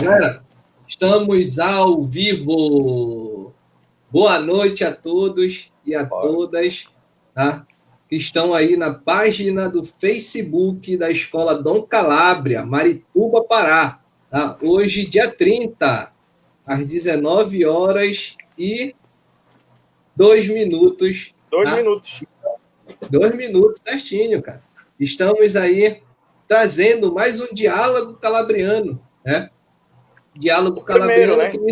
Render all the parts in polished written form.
Galera, estamos ao vivo. Boa noite a todos e a todas, tá? Que estão aí na página do Facebook da Escola Dom Calábria, Marituba, Pará. Tá? Hoje, dia 30, às 19 horas e 2 minutos. Dois Tá? minutos. 2 minutos, certinho, cara. Estamos aí trazendo mais um diálogo calabriano, né? Diálogo Primeiro, calabriano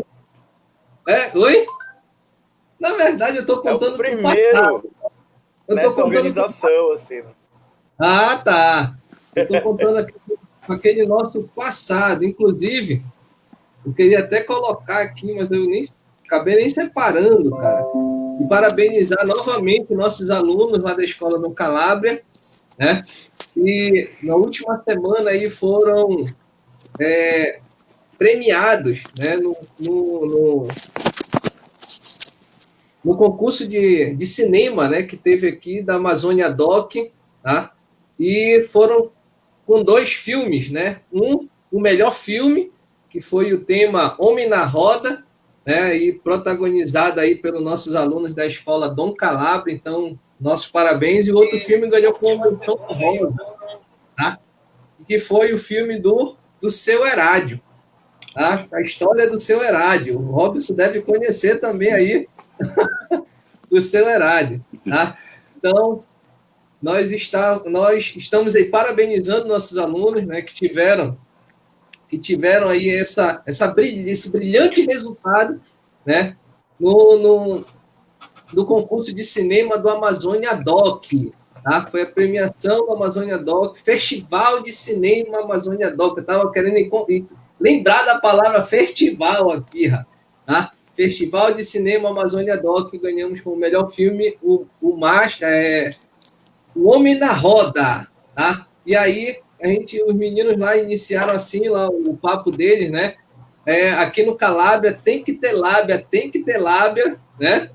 né? que... Oi? Na verdade, eu estou É o contando com o primeiro passado. Eu tô nessa contando com... organização, assim. Ah, tá. Eu estou contando aqui com aquele nosso passado. Inclusive, eu queria até colocar aqui, mas eu nem acabei nem separando, cara. E parabenizar novamente nossos alunos lá da Escola do Calábria, né? E na última semana aí foram premiados, né? No concurso de cinema, né, que teve aqui da Amazônia Doc, tá? E foram com 2 filmes, né? O melhor filme, que foi o tema Homem na Roda, né? E protagonizado aí pelos nossos alunos da escola Dom Calabria, então, nossos parabéns. E o outro filme ganhou com uma menção honrosa, tá? Que foi o filme do Seu Herádio, tá? A história do Seu Herádio. O Robson deve conhecer também aí do Seu Herádio, tá? Então, nós estamos aí parabenizando nossos alunos, né, que tiveram aí esse brilhante resultado, né, no concurso de cinema do Amazônia Doc, tá? Foi a premiação do Amazônia Doc, Festival de Cinema Amazônia Doc. Eu estava querendo lembrar da palavra festival aqui, tá? Festival de Cinema Amazônia Doc, ganhamos como melhor filme o Homem na Roda, tá? E aí os meninos lá iniciaram assim lá o papo deles, né? Aqui no Calábria tem que ter lábia, né?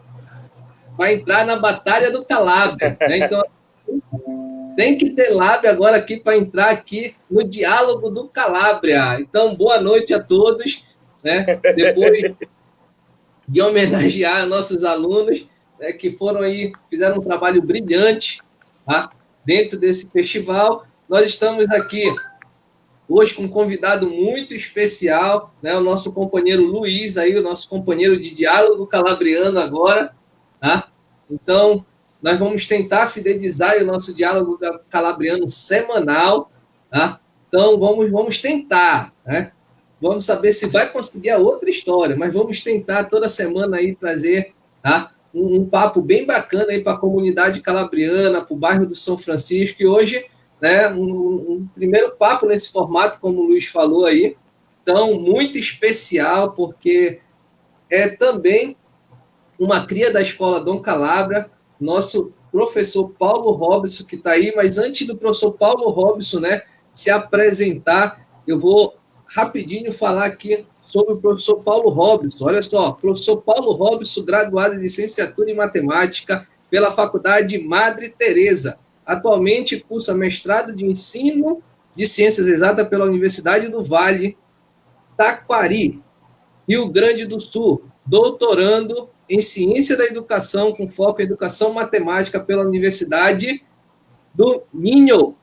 Para entrar na Batalha do Calábria, né? Então tem que ter lábia agora aqui para entrar aqui no Diálogo do Calábria. Então, boa noite a todos, né? Depois de homenagear nossos alunos, né, que foram aí, fizeram um trabalho brilhante, tá? Dentro desse festival. Nós estamos aqui hoje com um convidado muito especial, né, o nosso companheiro Luiz, aí, o nosso companheiro de diálogo calabriano agora, tá? Então, nós vamos tentar fidelizar o nosso diálogo calabriano semanal, tá? Então, vamos tentar, né? Vamos saber se vai conseguir a outra história, mas vamos tentar toda semana aí trazer, tá? Um papo bem bacana aí para a comunidade calabriana, para o bairro do São Francisco, e hoje, né, um primeiro papo nesse formato, como o Luiz falou aí, então, muito especial, porque é também uma cria da Escola Dom Calabria, nosso professor Paulo Robson, que está aí, mas antes do professor Paulo Robson, né, se apresentar, eu vou rapidinho falar aqui sobre o professor Paulo Robson. Olha só, professor Paulo Robson, graduado em licenciatura em matemática pela Faculdade Madre Teresa. Atualmente cursa mestrado de ensino de ciências exatas pela Universidade do Vale, Taquari, Rio Grande do Sul, doutorando em ciência da educação com foco em educação matemática pela Universidade do Minho,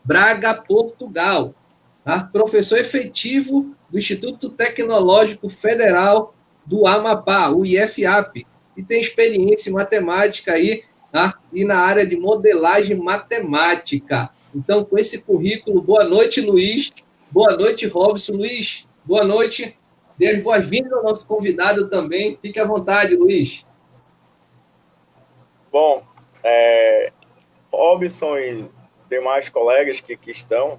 Braga, Portugal. Tá? Professor efetivo do Instituto Tecnológico Federal do Amapá, o IFAP, e tem experiência em matemática aí, tá? E na área de modelagem matemática. Então, com esse currículo, boa noite, Luiz. Boa noite, Robson. Luiz, boa noite. Dê as boas-vindas ao nosso convidado também. Fique à vontade, Luiz. Bom, Robson e demais colegas que aqui estão,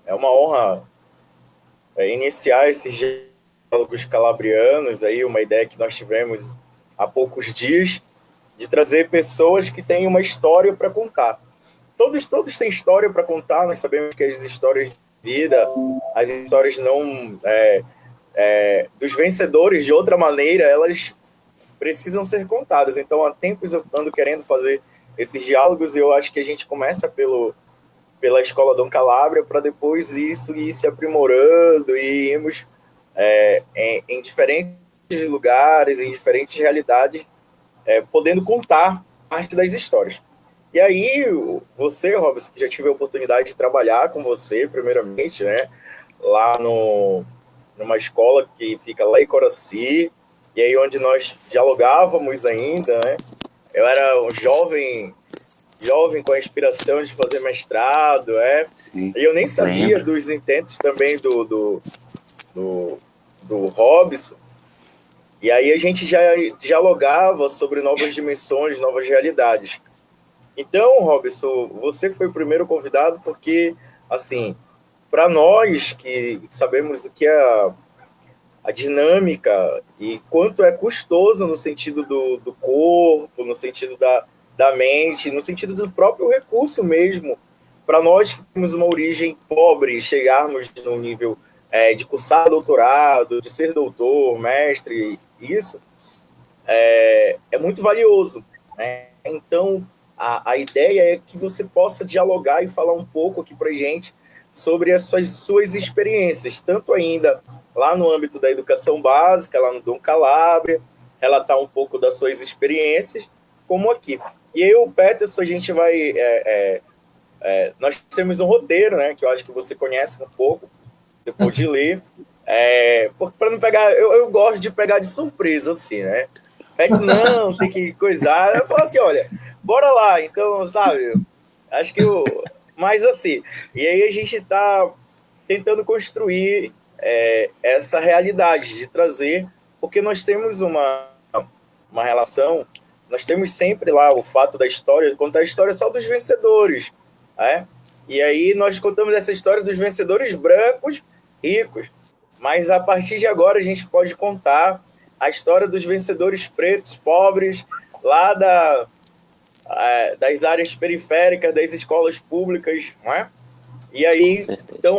é uma honra iniciar esses diálogos calabrianos, aí uma ideia que nós tivemos há poucos dias, de trazer pessoas que têm uma história para contar. Todos têm história para contar, nós sabemos que as histórias de vida, as histórias não dos vencedores, de outra maneira, elas precisam ser contadas. Então, há tempos eu ando querendo fazer esses diálogos e eu acho que a gente começa pela Escola Dom Calabria, para depois isso ir se aprimorando e irmos em diferentes lugares, em diferentes realidades, podendo contar parte das histórias. E aí, você, Robson, que já tive a oportunidade de trabalhar com você, primeiramente, né, lá numa escola que fica lá em Coraci, e aí onde nós dialogávamos ainda, né? Eu era um jovem com a inspiração de fazer mestrado, Sim, e eu nem sabia lembro. dos intentos também do Robson. E aí a gente já dialogava sobre novas dimensões, novas realidades. Então, Robson, você foi o primeiro convidado porque, assim, para nós que sabemos o que é a dinâmica e quanto é custoso no sentido do corpo, no sentido da mente, no sentido do próprio recurso mesmo, para nós que temos uma origem pobre, chegarmos no nível de cursar doutorado, de ser doutor, mestre, isso é muito valioso, né? Então, a ideia é que você possa dialogar e falar um pouco aqui para gente sobre as suas experiências, tanto ainda lá no âmbito da educação básica, lá no Dom Calabria, relatar um pouco das suas experiências, como aqui. E aí, o Peterson, a gente vai... nós temos um roteiro, né, que eu acho que você conhece um pouco, depois de ler, para não pegar... Eu gosto de pegar de surpresa, assim, né? Pets não, tem que coisar. Eu falo assim, olha, bora lá, então, sabe? Acho que eu... Mas assim, e aí a gente está tentando construir essa realidade de trazer, porque nós temos uma relação, nós temos sempre lá o fato da história, contar a história só dos vencedores, né? E aí nós contamos essa história dos vencedores brancos, ricos, mas a partir de agora a gente pode contar a história dos vencedores pretos, pobres, lá das áreas periféricas, das escolas públicas, não é? E aí, então,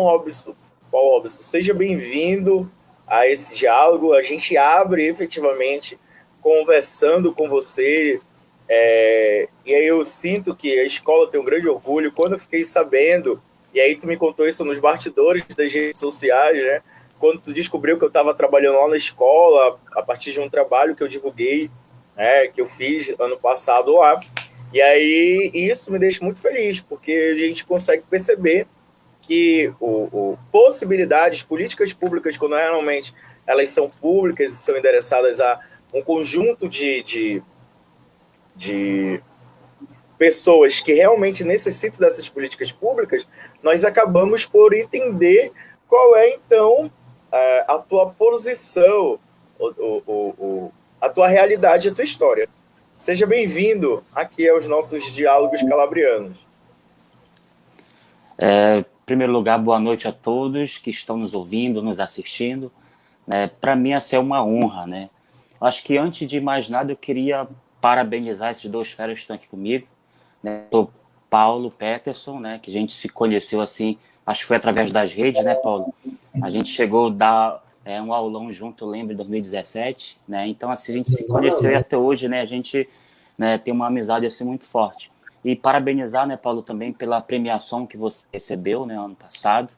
Paulo Robson, seja bem-vindo a esse diálogo. A gente abre efetivamente conversando com você. E aí eu sinto que a escola tem um grande orgulho. Quando eu fiquei sabendo, e aí tu me contou isso nos bastidores das redes sociais, né? Quando tu descobriu que eu estava trabalhando lá na escola, a partir de um trabalho que eu divulguei, né, que eu fiz ano passado lá. E aí isso me deixa muito feliz, porque a gente consegue perceber que possibilidades, políticas públicas, quando realmente elas são públicas e são endereçadas a um conjunto de pessoas que realmente necessitam dessas políticas públicas, nós acabamos por entender qual é, então, a tua posição, a tua realidade, a tua história. Seja bem-vindo aqui aos nossos diálogos calabrianos. Em primeiro lugar, boa noite a todos que estão nos ouvindo, nos assistindo. Para mim, essa é uma honra, né? Acho que antes de mais nada, eu queria parabenizar esses dois feras que estão aqui comigo. Né? Sou Paulo Peterson, né? Que a gente se conheceu assim, acho que foi através das redes, né, Paulo? A gente chegou a dar um aulão junto, eu lembro, em 2017, né? Então, assim, a gente se conheceu e até hoje, né? A gente tem uma amizade assim muito forte. E parabenizar, né, Paulo, também pela premiação que você recebeu, né, ano passado.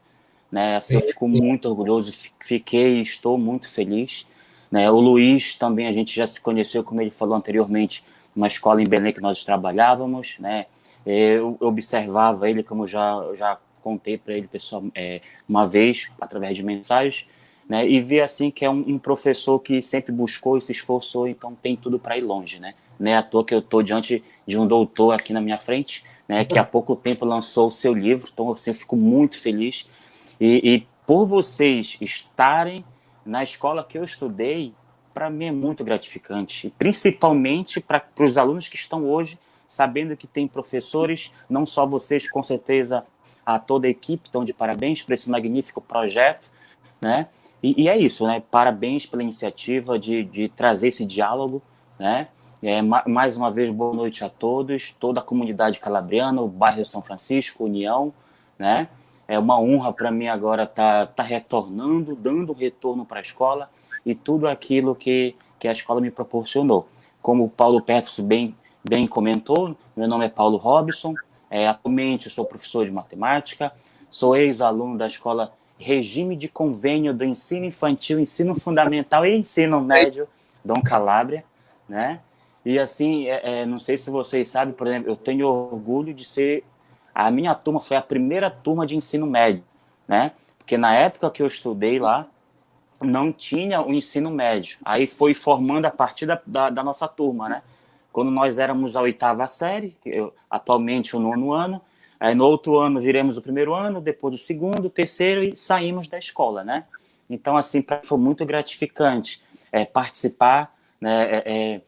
Né, assim, eu fico muito orgulhoso, fiquei e estou muito feliz. Né, o Luiz também, a gente já se conheceu, como ele falou anteriormente, numa escola em Belém que nós trabalhávamos. Né, eu observava ele, como já contei para ele pessoal, uma vez, através de mensagens, né, e vi assim que é um professor que sempre buscou e se esforçou, então tem tudo para ir longe. Né, não é à toa que eu estou diante de um doutor aqui na minha frente, né, que há pouco tempo lançou o seu livro, então assim, eu fico muito feliz. E por vocês estarem na escola que eu estudei, para mim é muito gratificante, principalmente para os alunos que estão hoje, sabendo que tem professores, não só vocês, com certeza, a toda a equipe estão de parabéns por esse magnífico projeto, né? E é isso, né? Parabéns pela iniciativa de trazer esse diálogo, né? Mais uma vez, boa noite a todos, toda a comunidade calabriana, o bairro São Francisco, União, né? É uma honra para mim agora estar retornando, dando retorno para a escola e tudo aquilo que a escola me proporcionou. Como o Paulo Peterson bem comentou, meu nome é Paulo Robson, Atualmente eu sou professor de matemática, sou ex-aluno da escola Regime de Convênio do Ensino Infantil, Ensino Fundamental e Ensino Médio Dom Calabria, né? E assim, não sei se vocês sabem, por exemplo, eu tenho orgulho de ser... A minha turma foi a primeira turma de ensino médio, né? Porque na época que eu estudei lá, não tinha o ensino médio. Aí foi formando a partir da nossa turma, né? Quando nós éramos a 8ª série, atualmente o 9º ano, aí no outro ano viremos o 1º ano, depois o 2º, o 3º e saímos da escola, né? Então, assim, foi muito gratificante participar, né?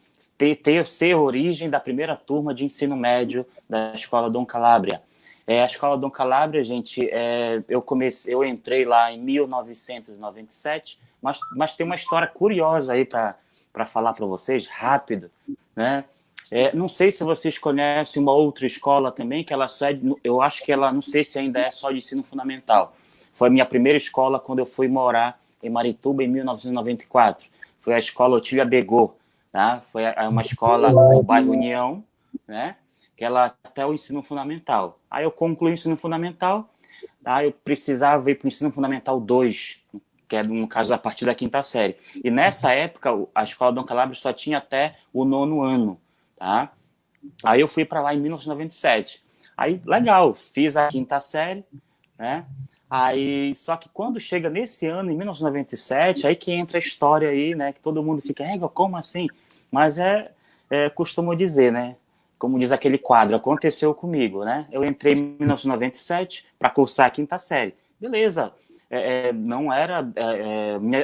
Ser origem da primeira turma de ensino médio da Escola Dom Calabria. A Escola Dom Calabria, gente, eu entrei lá em 1997, mas tem uma história curiosa aí para falar para vocês, rápido, né? Não sei se vocês conhecem uma outra escola também, que ela só eu acho que ela, não sei se ainda é só de ensino fundamental. Foi a minha primeira escola quando eu fui morar em Marituba em 1994. Foi a escola Otília Begô, tá? Foi uma escola no bairro União, né? Que ela até o ensino fundamental. Aí eu concluí o ensino fundamental, tá? Eu precisava ir para o ensino fundamental 2, que é, no caso, a partir da 5ª série. E nessa época, a escola Dom Calabria só tinha até o 9º ano, tá? Aí eu fui para lá em 1997. Aí, legal, fiz a 5ª série, né? Aí, só que quando chega nesse ano, em 1997, aí que entra a história aí, né? Que todo mundo fica, como assim? Mas costumo dizer, né? Como diz aquele quadro, aconteceu comigo, né? Eu entrei em 1997 para cursar a 5ª série. Beleza, não era...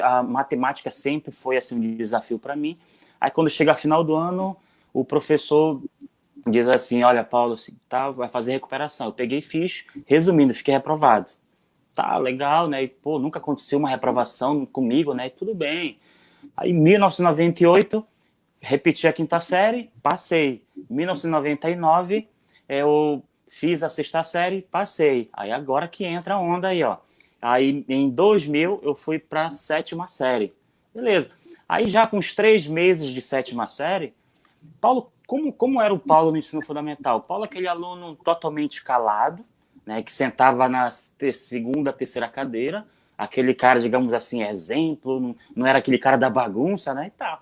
a matemática sempre foi assim, um desafio para mim. Aí, quando chega a final do ano, o professor diz assim, olha, Paulo, assim, tá, vai fazer recuperação. Eu peguei e fiz, resumindo, fiquei reprovado. Tá, legal, né? E, pô, nunca aconteceu uma reprovação comigo, né? E tudo bem. Aí, em 1998... repeti a 5ª série, passei. Em 1999, eu fiz a 6ª série, passei. Aí agora que entra a onda aí, ó. Aí em 2000 eu fui para a 7ª série. Beleza. Aí já com uns 3 meses de 7ª série, Paulo, como era o Paulo no ensino fundamental? Paulo é aquele aluno totalmente calado, né, que sentava na 2ª, 3ª cadeira, aquele cara, digamos assim, exemplo, não era aquele cara da bagunça, né, e tal.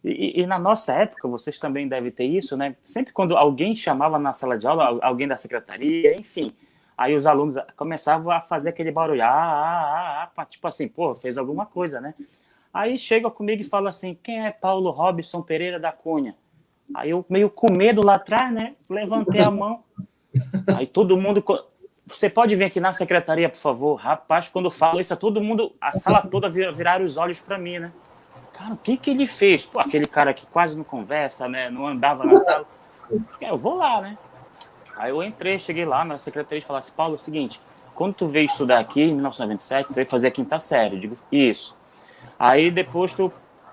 E na nossa época, vocês também devem ter isso, né? Sempre quando alguém chamava na sala de aula, alguém da secretaria, enfim, aí os alunos começavam a fazer aquele barulho, tipo assim, pô, fez alguma coisa, né? Aí chega comigo e fala assim, quem é Paulo Robson Pereira da Cunha? Aí eu, meio com medo lá atrás, né? Levantei a mão. Aí todo mundo... Você pode vir aqui na secretaria, por favor? Rapaz, quando eu falo isso, todo mundo, a sala toda viraram os olhos para mim, né? Cara, o que ele fez? Pô, aquele cara que quase não conversa, né? Não andava na sala. Eu vou lá, né? Aí eu entrei, cheguei lá na secretaria e falei assim, Paulo, é o seguinte, quando tu veio estudar aqui, em 1997, tu veio fazer a 5ª série. Eu digo, isso. Aí depois tu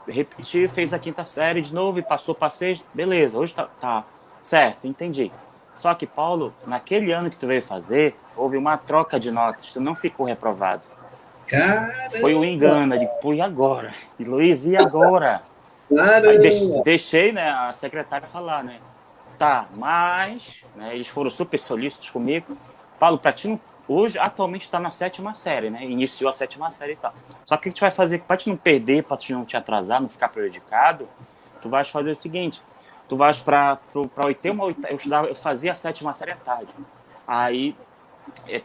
repetiu, fez a 5ª série de novo e passou para 6ª. Beleza, hoje tá certo, entendi. Só que, Paulo, naquele ano que tu veio fazer, houve uma troca de notas, tu não ficou reprovado. Caramba. Foi um engano, eu digo, pô, e agora? E Luiz, e agora? Caramba. Aí deixei, né, a secretária falar, né? Tá, mas, né, eles foram super solícitos comigo. Paulo, pra ti, hoje, atualmente está na 7ª série, né? Iniciou a 7ª série e tal. Só que o que a gente vai fazer, pra te não perder, pra te não te atrasar, não ficar prejudicado, tu vais fazer o seguinte, tu vais pra 8ª, eu fazia a 7ª série à tarde. Aí,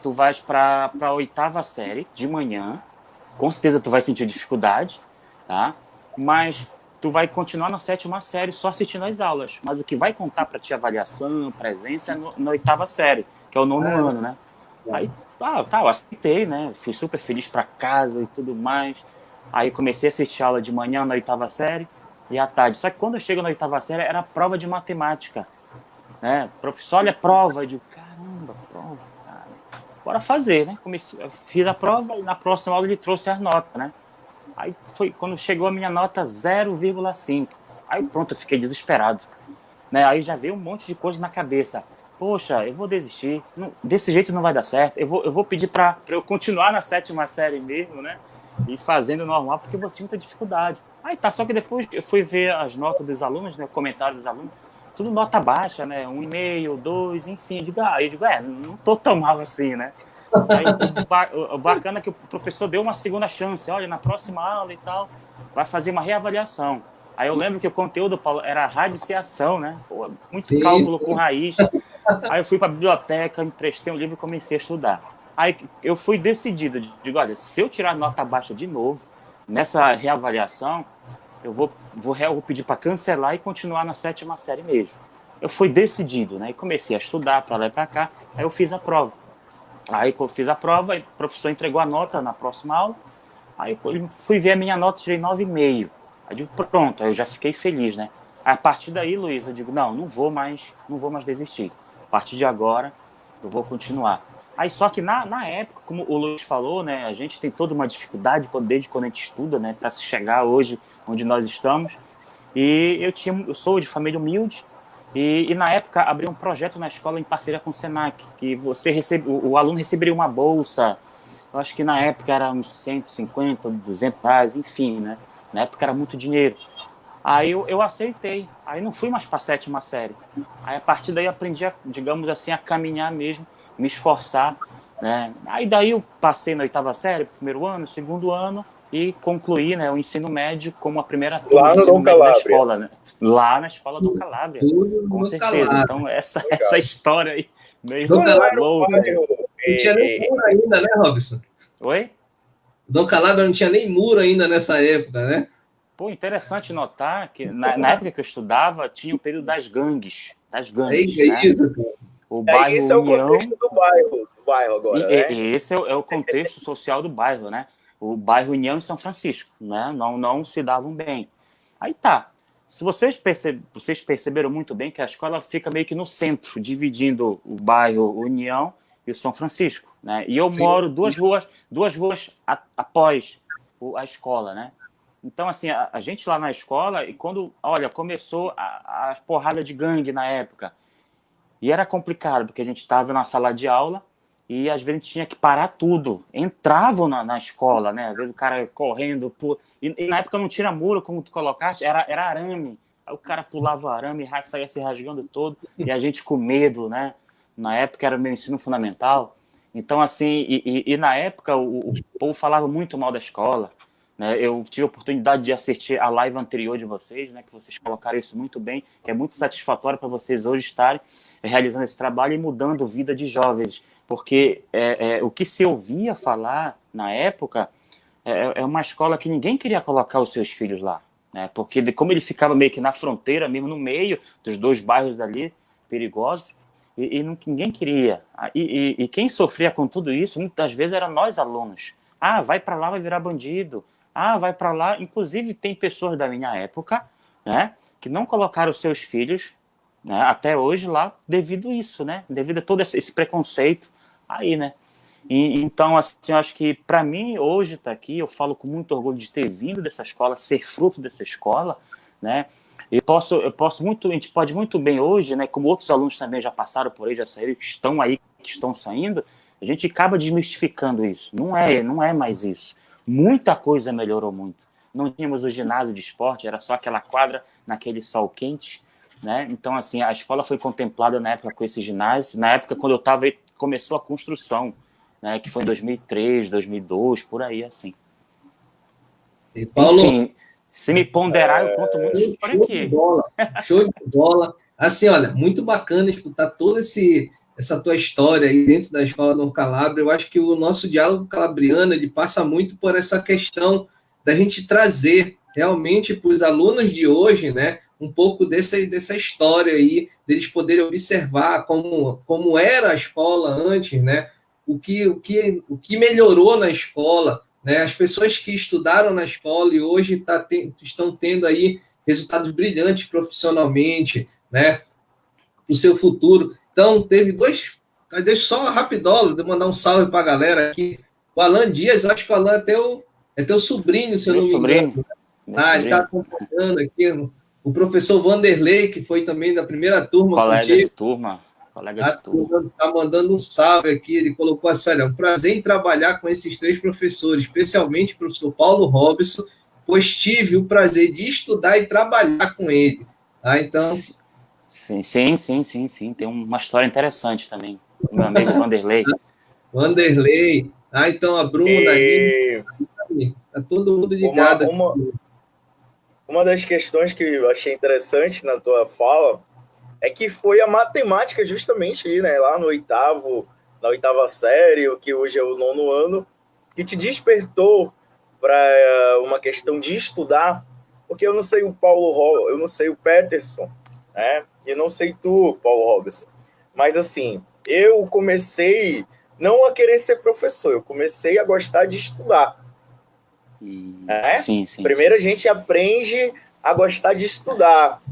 tu vais para a 8ª série de manhã, com certeza tu vai sentir dificuldade, tá? Mas tu vai continuar na 7ª série só assistindo às aulas. Mas o que vai contar para ti avaliação, presença, é na 8ª série, que é o 9º ano, né? Aí, eu aceitei, né? Fui super feliz para casa e tudo mais. Aí comecei a assistir aula de manhã na 8ª série e à tarde. Só que quando eu chego na 8ª série, era prova de matemática, né? Professor, olha a prova. Eu digo, caramba, prova, cara. Bora fazer, né? Fiz a prova e na próxima aula ele trouxe as notas, né? Aí foi quando chegou a minha nota 0,5. Aí pronto, eu fiquei desesperado, né? Aí já veio um monte de coisa na cabeça. Poxa, eu vou desistir. Não, desse jeito não vai dar certo. Eu vou pedir para eu continuar na 7ª série mesmo, né? E fazendo normal, porque eu vou ter muita dificuldade. Aí tá, só que depois eu fui ver as notas dos alunos, né? O comentário dos alunos. tudo nota baixa, né? 1,5, 2, enfim. Eu digo, não tô tão mal assim, né? Aí o bacana é que o professor deu uma segunda chance. Olha, na próxima aula e tal, vai fazer uma reavaliação. Aí eu lembro que o conteúdo, Paulo, era radiciação, né? Pô, muito Sim, cálculo com raiz. Aí eu fui para a biblioteca, emprestei um livro e comecei a estudar. Aí eu fui decidido, digo, olha, se eu tirar nota baixa de novo, nessa reavaliação, eu vou pedir para cancelar e continuar na 7ª série mesmo. Eu fui decidido, né? E comecei a estudar para lá e para cá, aí eu fiz a prova. Aí quando eu fiz a prova, o professor entregou a nota na próxima aula, aí eu fui ver a minha nota, tirei 9,5. Aí eu digo, pronto, aí eu já fiquei feliz, né? A partir daí, Luiz, eu digo, não vou mais desistir. A partir de agora, eu vou continuar. Aí só que na época, como o Luiz falou, né, a gente tem toda uma dificuldade desde quando a gente estuda, né, para se chegar hoje onde nós estamos. E eu sou de família humilde, e na época abri um projeto na escola em parceria com o Senac, que o aluno receberia uma bolsa, eu acho que na época era uns 150, 200 reais, enfim, né? Na época era muito dinheiro. Aí eu aceitei, aí não fui mais para a 7ª série. Aí a partir daí aprendi, digamos assim, a caminhar mesmo, me esforçar, né? Aí daí eu passei na 8ª série, primeiro ano, segundo ano, e concluí, né, o ensino médio como a primeira turma do ensino médio da escola, né? Lá na escola do Calabria, com certeza. Calabria. Então essa história aí meio Dom Calabria louca. não tinha nem muro ainda, né, Robson? Oi? Dom Calabria não tinha nem muro ainda nessa época, né? Pô, interessante notar que na época que eu estudava tinha o período das gangues, né? Isso, cara. O bairro esse é o União, contexto do bairro agora, né? esse é o contexto social do bairro, né? O bairro União e São Francisco, né? Não se davam bem. Aí tá. Se vocês perceberam muito bem que a escola fica meio que no centro, dividindo o bairro União e o São Francisco, né? E eu moro duas ruas após a escola, né? Então, assim, a gente lá na escola, e quando, olha, começou a porrada de gangue na época, e era complicado, porque a gente estava na sala de aula e às vezes tinha que parar tudo. Entravam na escola, né? Às vezes o cara correndo. E na época não tinha muro, como tu colocaste, era arame. Aí o cara pulava o arame e saía se rasgando todo. E a gente com medo, né? Na época era meu ensino fundamental. Então, assim, e na época o povo falava muito mal da escola. Né? Eu tive a oportunidade de assistir a live anterior de vocês, né, que vocês colocaram isso muito bem, que é muito satisfatório para vocês hoje estarem realizando esse trabalho e mudando a vida de jovens, porque o que se ouvia falar na época é uma escola que ninguém queria colocar os seus filhos lá, né, porque como ele ficava meio que na fronteira, mesmo no meio dos dois bairros ali perigosos, e ninguém queria. E quem sofria com tudo isso, muitas vezes, eram nós alunos. Ah, vai para lá, vai virar bandido. Ah, vai para lá. Inclusive, tem pessoas da minha época, né, que não colocaram seus filhos, né, até hoje lá devido a isso, né, devido a todo esse preconceito aí, né. Então, assim, eu acho que para mim, hoje estar aqui, eu falo com muito orgulho de ter vindo dessa escola, ser fruto dessa escola, né. Eu posso muito, a gente pode muito bem hoje, né, como outros alunos também já passaram por aí, já saíram, que estão aí, que estão saindo, a gente acaba desmistificando isso. Não é mais isso. Muita coisa melhorou muito. Não tínhamos o ginásio de esporte, era só aquela quadra naquele sol quente, né? Então, assim, a escola foi contemplada na época com esse ginásio. Na época, quando eu estava, começou a construção, né? Que foi em 2003, 2002, por aí, assim. E Paulo, enfim, se me ponderar, eu conto muito isso por aqui. Show de bola. Assim, olha, muito bacana escutar toda essa tua história aí dentro da Escola Dom Calabria. Eu acho que o nosso diálogo calabriano, ele passa muito por essa questão da gente trazer realmente para os alunos de hoje, né, um pouco dessa história aí, deles poderem observar como era a escola antes, né, o que melhorou na escola, né, as pessoas que estudaram na escola e hoje estão tendo aí resultados brilhantes profissionalmente, né, para o seu futuro. Então, teve dois. Deixa só rapidola, de mandar um salve para a galera aqui. O Alan Dias, eu acho que o Alan é teu sobrinho, se eu não me engano. Ele está acompanhando aqui. O professor Vanderlei, que foi também da primeira turma. Colega de turma. Está mandando um salve aqui. Ele colocou assim: olha, é um prazer em trabalhar com esses três professores, especialmente o professor Paulo Robson, pois tive o prazer de estudar e trabalhar com ele. Tá? Então. Sim, sim, sim, sim, sim. Tem uma história interessante também. O meu amigo Vanderlei. Vanderlei. Ah, então a Bruna ali, E tá todo mundo uma, ligado aqui. uma, uma das questões que eu achei interessante na tua fala é que foi a matemática justamente ali, né, lá no na oitava série, o que hoje é o nono ano, que te despertou para uma questão de estudar, porque eu não sei o eu não sei o Peterson, né, e não sei tu, Paulo Robson, mas assim, eu comecei não a querer ser professor, eu comecei a gostar de estudar, né? Sim, sim, Primeiro sim. a gente aprende a gostar de estudar,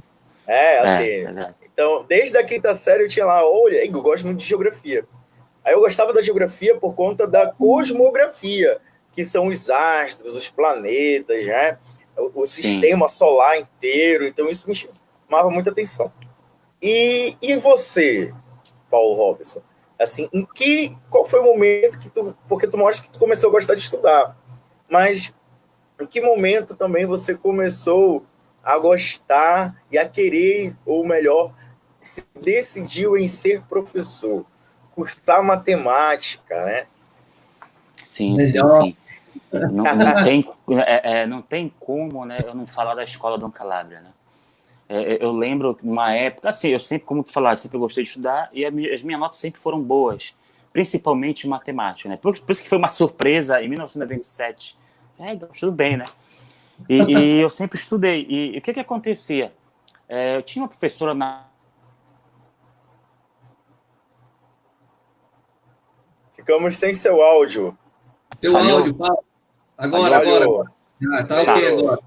É, assim. verdade. Então, desde a quinta série eu tinha lá, olha, eu gosto muito de geografia. Aí eu gostava da geografia por conta da cosmografia, que são os astros, os planetas, né? O Sim. sistema solar inteiro. Então isso me chamava muita atenção. E você, Paulo Robson? Assim, qual foi o momento que porque tu mostra que tu começou a gostar de estudar, mas em que momento também você começou a gostar e a querer, ou melhor, se decidiu em ser professor, cursar matemática, né? Sim, sim, Melhor. sim. Não, não tem como, né, eu não falar da escola Dom Calabria, né? Eu lembro uma época, assim, eu sempre, como tu falaste, sempre gostei de estudar e as minhas notas sempre foram boas, principalmente em matemática, né? Por isso que foi uma surpresa em 1997. Tudo bem, né? E eu sempre estudei. E o que acontecia? Eu tinha uma professora na. Ficamos sem seu áudio. Teu áudio, Falhou? Paulo. Agora, Falhou? agora. Falhou. Ah, tá ok Tá. agora.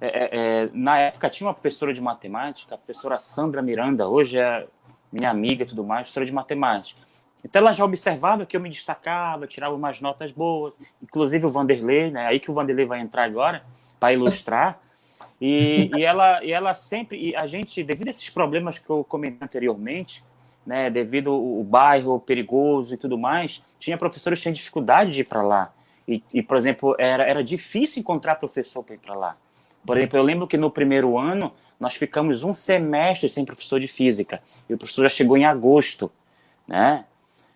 Na época tinha uma professora de matemática, a professora Sandra Miranda, hoje é minha amiga e tudo mais, professora de matemática. Então ela já observava que eu me destacava, tirava umas notas boas, inclusive o Vanderlei, né? Aí que o Vanderlei vai entrar agora para ilustrar. E ela sempre, e a gente, devido a esses problemas que eu comentei anteriormente, né, devido ao bairro perigoso e tudo mais, tinha professores que tinham dificuldade de ir para lá. Por exemplo, era difícil encontrar professor para ir para lá. Por exemplo, eu lembro que no primeiro ano nós ficamos um semestre sem professor de física. E o professor já chegou em agosto, né?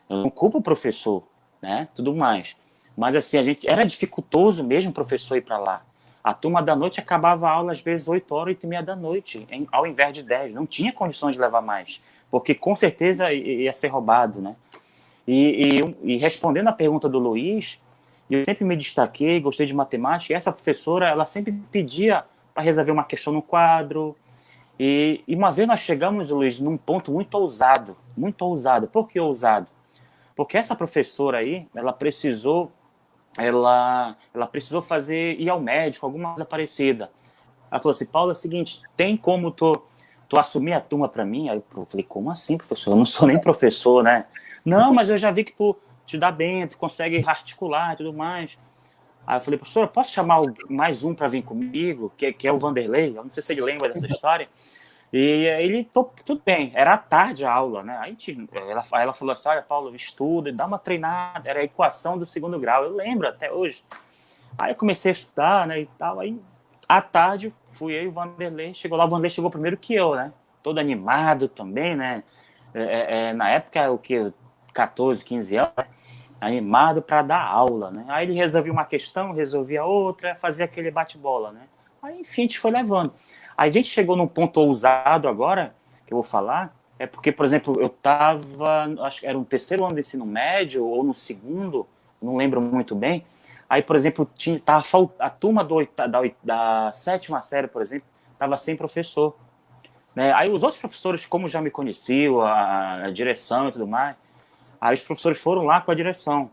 Eu não culpo o professor, né? Tudo mais. Mas assim, a gente era dificultoso mesmo o professor ir para lá. A turma da noite acabava a aula às vezes 8 horas, 8 e meia da noite, ao invés de 10. Não tinha condições de levar mais, porque com certeza ia ser roubado, né? E respondendo a pergunta do Luiz, eu sempre me destaquei, gostei de matemática, e essa professora, ela sempre pedia para resolver uma questão no quadro. E uma vez nós chegamos, Luiz, num ponto muito ousado, muito ousado. Por que ousado? Porque essa professora aí, ela precisou ir ao médico, alguma coisa parecida. Ela falou assim, Paulo, é o seguinte, tem como tu assumir a turma para mim? Aí eu falei, como assim, professor? Eu não sou nem professor, né? Não, mas eu já vi que tu te dá bem, tu consegue articular e tudo mais. Aí eu falei, professora, posso chamar mais um para vir comigo, que é o Vanderlei? Eu não sei se ele lembra dessa história. E ele, tudo bem, era à tarde a aula, né? Ela falou assim, olha, Paulo, estuda, dá uma treinada, era a equação do segundo grau, eu lembro até hoje. Aí eu comecei a estudar, né, e tal, aí à tarde fui eu e o Vanderlei, chegou lá, o Vanderlei chegou primeiro que eu, né? Todo animado também, né? Na época, o que, 14, 15 anos, né? Animado para dar aula, né? Aí ele resolvia uma questão, resolvia outra, fazia aquele bate-bola, né? Aí, enfim, a gente foi levando. Aí a gente chegou num ponto ousado agora, que eu vou falar, é porque, por exemplo, eu estava, acho que era no terceiro ano de ensino médio, ou no segundo, não lembro muito bem. Aí, por exemplo, a turma da sétima série, por exemplo, estava sem professor. Né? Aí os outros professores, como já me conheciam, a direção e tudo mais, aí os professores foram lá com a direção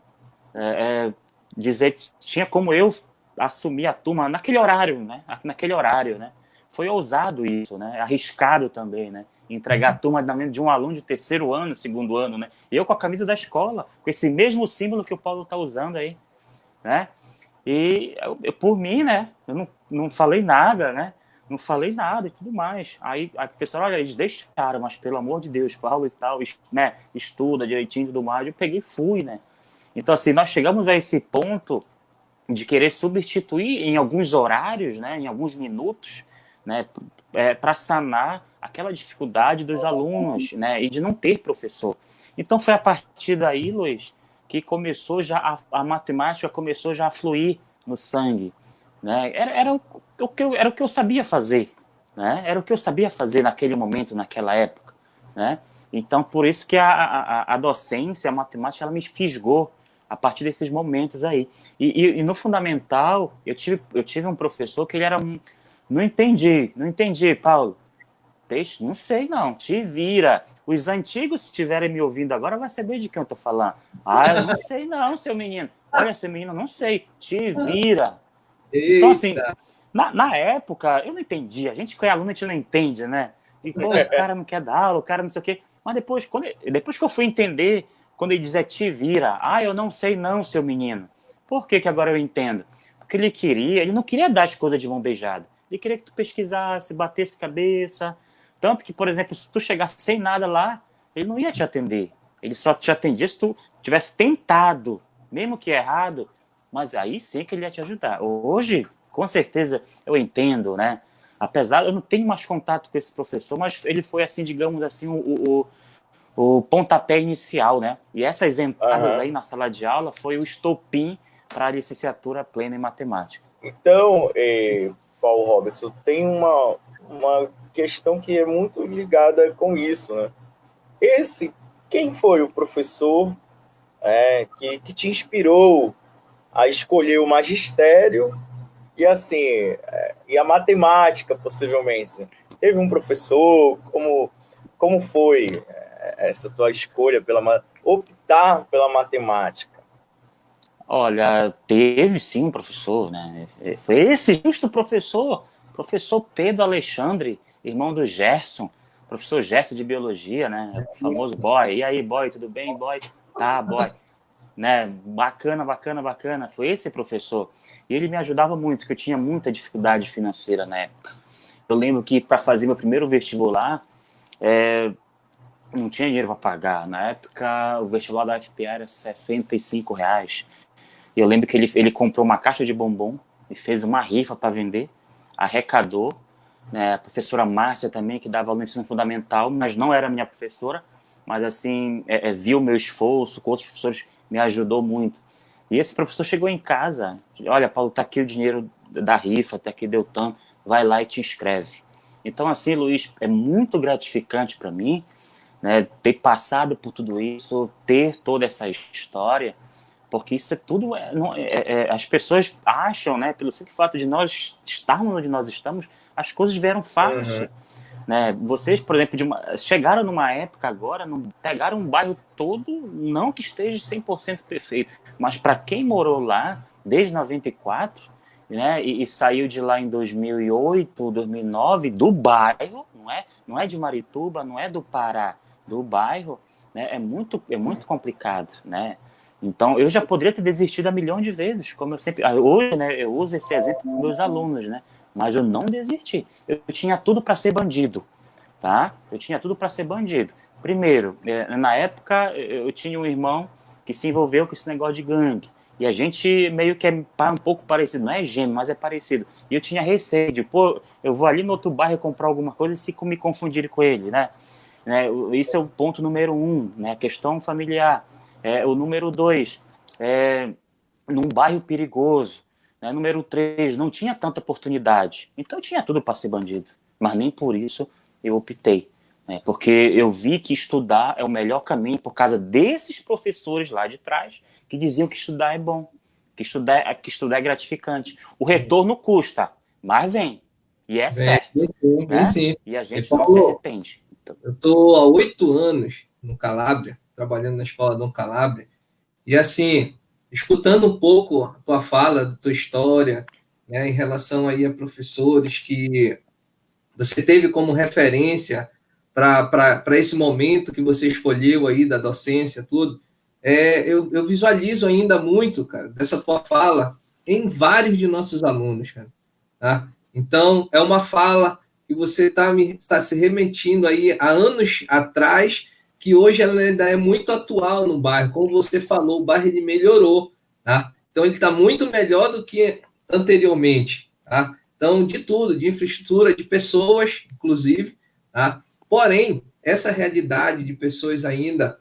dizer que tinha como eu assumir a turma naquele horário, né? Naquele horário, né? Foi ousado isso, né? Arriscado também, né? Entregar a turma de um aluno de terceiro ano, segundo ano, né? E eu com a camisa da escola, com esse mesmo símbolo que o Paulo está usando aí, né? E por mim, né? Eu não falei nada, né? Não falei nada e tudo mais. Aí a professora, olha, eles deixaram, mas pelo amor de Deus, Paulo e tal, né? Estuda direitinho e tudo mais. Eu peguei e fui, né? Então, assim, nós chegamos a esse ponto de querer substituir em alguns horários, né, em alguns minutos, né, para sanar aquela dificuldade dos alunos, né, e de não ter professor. Então foi a partir daí, Luiz, que começou já a matemática começou já a fluir no sangue, né? Era o que eu sabia fazer, né? Era o que eu sabia fazer naquele momento, naquela época, né? Então por isso que a docência, a matemática, ela me fisgou a partir desses momentos aí. E no fundamental eu tive um professor que ele era não entendi, Paulo. Peixe? Não sei, não. Te vira. Os antigos, se estiverem me ouvindo agora, vai saber de quem eu tô falando. Ah, eu não sei, não, seu menino. Olha, seu menino, não sei. Te vira. Então, assim, Eita. na época, eu não entendia. A gente que é aluno, a gente não entende, né? E, pô, o cara não quer dar aula, o cara não sei o quê. Mas depois que eu fui entender, quando ele dizia te vira, eu não sei, não, seu menino. Por que agora eu entendo? Porque ele não queria dar as coisas de mão beijada. Ele queria que tu pesquisasse, batesse cabeça. Tanto que, por exemplo, se tu chegasse sem nada lá, ele não ia te atender. Ele só te atendia se tu tivesse tentado, mesmo que errado, mas aí sim que ele ia te ajudar. Hoje, com certeza, eu entendo, né? Apesar, eu não tenho mais contato com esse professor, mas ele foi, assim, digamos assim, o pontapé inicial, né? E essas entradas aí na sala de aula foi o estopim para a licenciatura plena em matemática. Então, Paulo Robertson, tem uma questão que é muito ligada com isso, né? Quem foi o professor que te inspirou a escolher o magistério e assim e a matemática, possivelmente? Teve um professor? Como foi essa tua escolha optar pela matemática? Olha, teve sim um professor, né? Foi esse justo professor Pedro Alexandre, irmão do Gerson, professor Gerson de biologia, né? O famoso boy. E aí, boy, tudo bem, boy? Tá, boy. Né? Bacana. Foi esse professor. E ele me ajudava muito, porque eu tinha muita dificuldade financeira na época. Eu lembro que para fazer meu primeiro vestibular, não tinha dinheiro para pagar. Na época, o vestibular da UFPA era R$65. E eu lembro que ele comprou uma caixa de bombom e fez uma rifa para vender, arrecadou, né? A professora Márcia também, que dava aula no ensino fundamental, mas não era minha professora, mas assim, viu o meu esforço, com outros professores, me ajudou muito. E esse professor chegou em casa, olha, Paulo, tá aqui o dinheiro da rifa, tá aqui, deu tanto, vai lá e te inscreve. Então, assim, Luiz, é muito gratificante para mim, né, ter passado por tudo isso, ter toda essa história, porque isso é tudo, as pessoas acham, né, pelo simples fato de nós estarmos onde nós estamos, as coisas vieram fácil. Né? Vocês, por exemplo, chegaram numa época agora, pegaram um bairro todo, não que esteja 100% perfeito, mas para quem morou lá desde 94, né, e saiu de lá em 2008, 2009, do bairro, não é de Marituba, não é do Pará, do bairro, né, é muito complicado, né? Então, eu já poderia ter desistido a milhão de vezes, como eu sempre... Hoje, né, eu uso esse exemplo com meus alunos, né? Mas eu não desisti. Eu tinha tudo para ser bandido, tá? Eu tinha tudo para ser bandido. Primeiro, na época, eu tinha um irmão que se envolveu com esse negócio de gangue. E a gente meio que é um pouco parecido. Não é gêmeo, mas é parecido. E eu tinha receio de, eu vou ali no outro bairro comprar alguma coisa e se me confundirem com ele, né? Isso é o ponto número 1, né? A questão familiar. O número 2, num bairro perigoso. Né? Número 3, não tinha tanta oportunidade. Então eu tinha tudo para ser bandido. Mas nem por isso eu optei. Né? Porque eu vi que estudar é o melhor caminho por causa desses professores lá de trás que diziam que estudar é bom. Que estudar é gratificante. O retorno custa, mas vem. E é certo. Sim, né? sim. E a gente não se arrepende. Então... Eu estou há 8 anos no Calabria, trabalhando na Escola Dom Calabria. E assim... escutando um pouco a tua fala, da tua história, né, em relação aí a professores que você teve como referência para esse momento que você escolheu aí da docência, tudo, eu visualizo ainda muito, cara, dessa tua fala em vários de nossos alunos, cara, tá? Então, é uma fala que você está se remetindo aí há anos atrás, que hoje ela ainda é muito atual no bairro. Como você falou, o bairro ele melhorou, tá? Então ele está muito melhor do que anteriormente, tá? Então, de tudo, de infraestrutura, de pessoas, inclusive, tá? Porém, essa realidade de pessoas ainda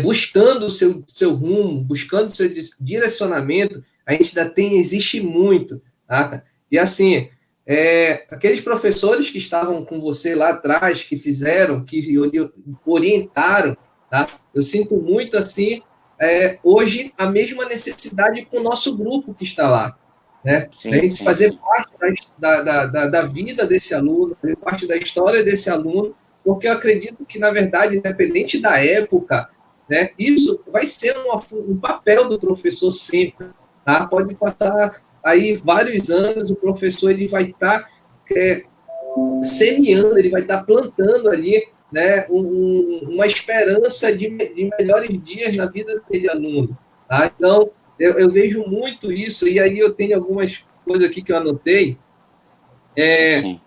buscando o seu rumo, buscando o seu direcionamento, a gente ainda existe muito, tá? E assim, aqueles professores que estavam com você lá atrás, que fizeram, que orientaram, tá? Eu sinto muito, assim, hoje, a mesma necessidade com o nosso grupo que está lá, né? Sim, a gente sim, fazer sim. parte da vida desse aluno, fazer parte da história desse aluno, porque eu acredito que, na verdade, independente da época, né, isso vai ser um papel do professor sempre. Tá? Pode passar aí vários anos, o professor ele vai estar semeando, ele vai estar plantando ali, né, uma esperança de melhores dias na vida daquele aluno. Tá? Então, eu vejo muito isso, e aí eu tenho algumas coisas aqui que eu anotei. Sim.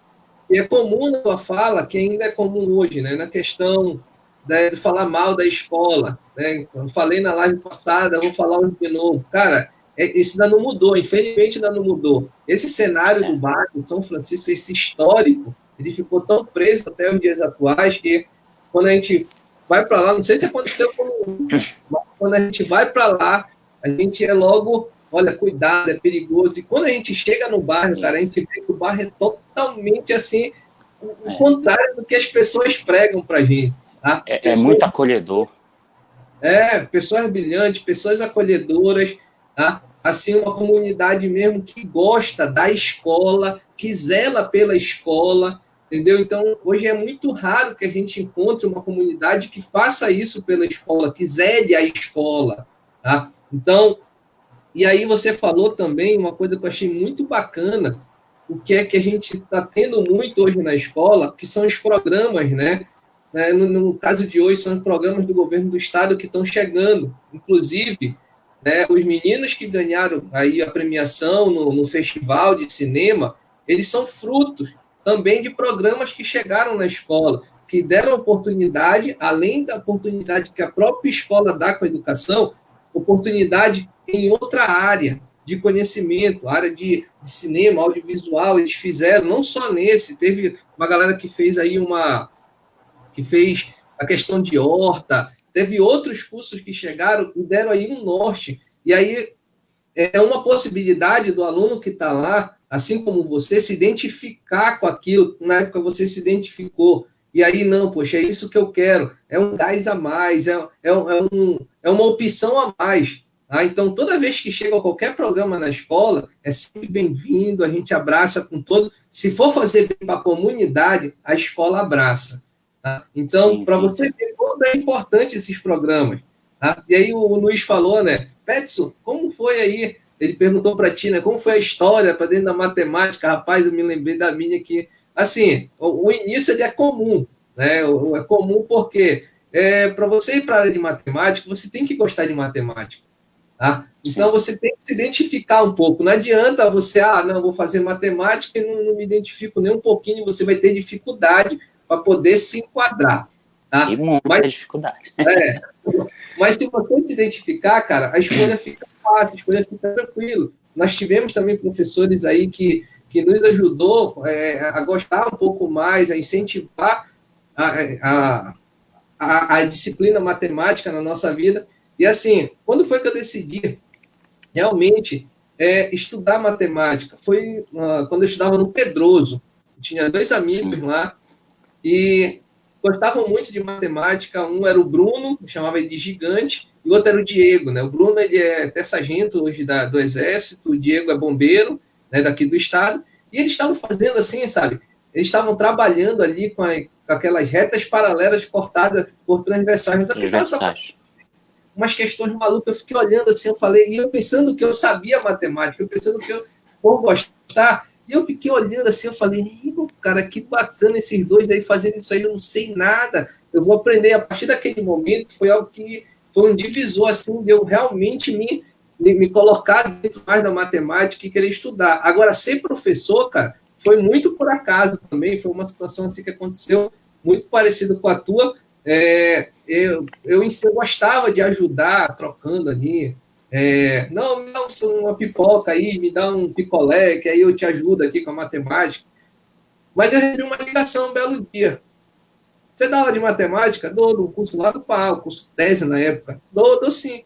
E é comum na tua fala, que ainda é comum hoje, né, na questão de falar mal da escola. Né? Eu falei na live passada, vou falar hoje de novo. Cara, isso ainda não mudou, infelizmente ainda não mudou. Esse cenário do Certo. bairro São Francisco, esse histórico, ele ficou tão preso até os dias atuais que quando a gente vai para lá, não sei se aconteceu comigo, mas quando a gente vai para lá, a gente logo, olha, cuidado, é perigoso. E quando a gente chega no bairro, cara, a gente vê que o bairro é totalmente assim, o contrário do que as pessoas pregam para a gente. Tá? É muito acolhedor. Pessoas brilhantes, pessoas acolhedoras, tá? Assim, uma comunidade mesmo que gosta da escola, que zela pela escola, entendeu? Então, hoje é muito raro que a gente encontre uma comunidade que faça isso pela escola, que zele a escola, tá? Então, e aí você falou também uma coisa que eu achei muito bacana, o que é que a gente está tendo muito hoje na escola, que são os programas, né? No caso de hoje, são os programas do governo do estado que estão chegando. Inclusive, né, os meninos que ganharam aí a premiação no Festival de Cinema, eles são frutos também de programas que chegaram na escola, que deram oportunidade, além da oportunidade que a própria escola dá com a educação, oportunidade em outra área de conhecimento, área de cinema, audiovisual, eles fizeram, não só nesse, teve uma galera que fez aí que fez a questão de horta, teve outros cursos que chegaram e deram aí um norte. E aí é uma possibilidade do aluno que está lá, assim como você, se identificar com aquilo, na época você se identificou, e aí, não, poxa, é isso que eu quero, é um gás a mais, é uma opção a mais. Tá? Então, toda vez que chega qualquer programa na escola, é sempre bem-vindo, a gente abraça com todo. Se for fazer bem para a comunidade, a escola abraça. Tá? Então, para você ver como é importante esses programas. Tá? E aí o Luiz falou, né? Petson, como foi aí? Ele perguntou para ti, né? Como foi a história para dentro da matemática? Rapaz, eu me lembrei da minha que, assim, o início ele é comum, né? É comum porque para você ir para a área de matemática, você tem que gostar de matemática. Tá? Então, você tem que se identificar um pouco. Não adianta você, não, vou fazer matemática e não me identifico nem um pouquinho, você vai ter dificuldade para poder se enquadrar. Tá? E muita dificuldade. Mas se você se identificar, cara, a escolha fica fácil, a escolha fica tranquila. Nós tivemos também professores aí que nos ajudou a gostar um pouco mais, a incentivar a disciplina matemática na nossa vida. E assim, quando foi que eu decidi realmente estudar matemática? Foi quando eu estudava no Pedroso. Eu tinha 2 amigos lá e gostavam muito de matemática. Um era o Bruno, chamava ele de Gigante, e o outro era o Diego. Né? O Bruno ele é até sargento hoje do Exército, o Diego é bombeiro, né, daqui do estado, e eles estavam fazendo assim, sabe? Eles estavam trabalhando ali com aquelas retas paralelas cortadas por transversais. Mas umas questões malucas, eu fiquei olhando assim, eu falei, e eu pensando que eu sabia matemática, eu pensando que eu vou gostar, e eu fiquei olhando assim, eu falei, cara, que bacana esses dois aí fazendo isso aí, eu não sei nada, eu vou aprender. A partir daquele momento, foi algo que foi um divisor, assim, de eu realmente me colocar dentro mais da matemática e querer estudar. Agora, ser professor, cara, foi muito por acaso também, foi uma situação assim que aconteceu muito parecida com a tua. Eu gostava de ajudar, trocando ali Não, me dá uma pipoca aí, me dá um picolé, que aí eu te ajudo aqui com a matemática. Mas eu recebi uma ligação um belo dia. Você dá aula de matemática? Dou, no curso lá do PA, o curso tese na época. Dou sim.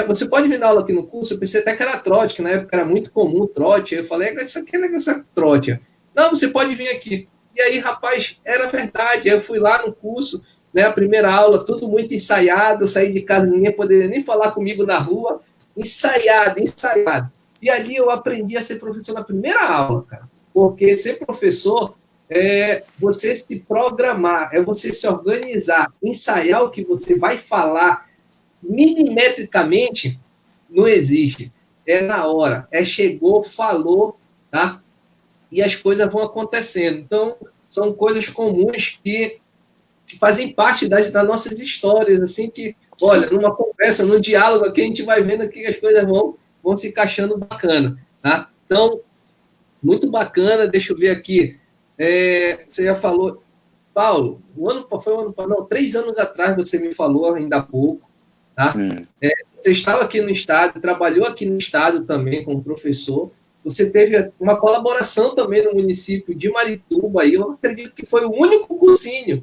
Você pode vir dar aula aqui no curso? Eu pensei até que era trote, que na época era muito comum trote. Eu falei, isso aqui é negócio de trote. Não, você pode vir aqui. E aí, rapaz, era verdade. Eu fui lá no curso, né, a primeira aula, tudo muito ensaiado. Eu saí de casa, ninguém poderia nem falar comigo na rua. Ensaiado, ensaiado. E ali eu aprendi a ser professor na primeira aula, cara. Porque ser professor é você se programar, é você se organizar, ensaiar o que você vai falar milimetricamente, não existe. É na hora, chegou, falou, tá? E as coisas vão acontecendo. Então, são coisas comuns que fazem parte das nossas histórias, assim, que, olha, numa conversa, num diálogo aqui, a gente vai vendo que as coisas vão se encaixando bacana, tá? Então, muito bacana, deixa eu ver aqui. Você já falou, Paulo, foi o ano, não, 3 anos atrás você me falou ainda há pouco, tá? Você estava aqui no estado, trabalhou aqui no estado também como professor, você teve uma colaboração também no município de Marituba, e eu acredito que foi o único cursinho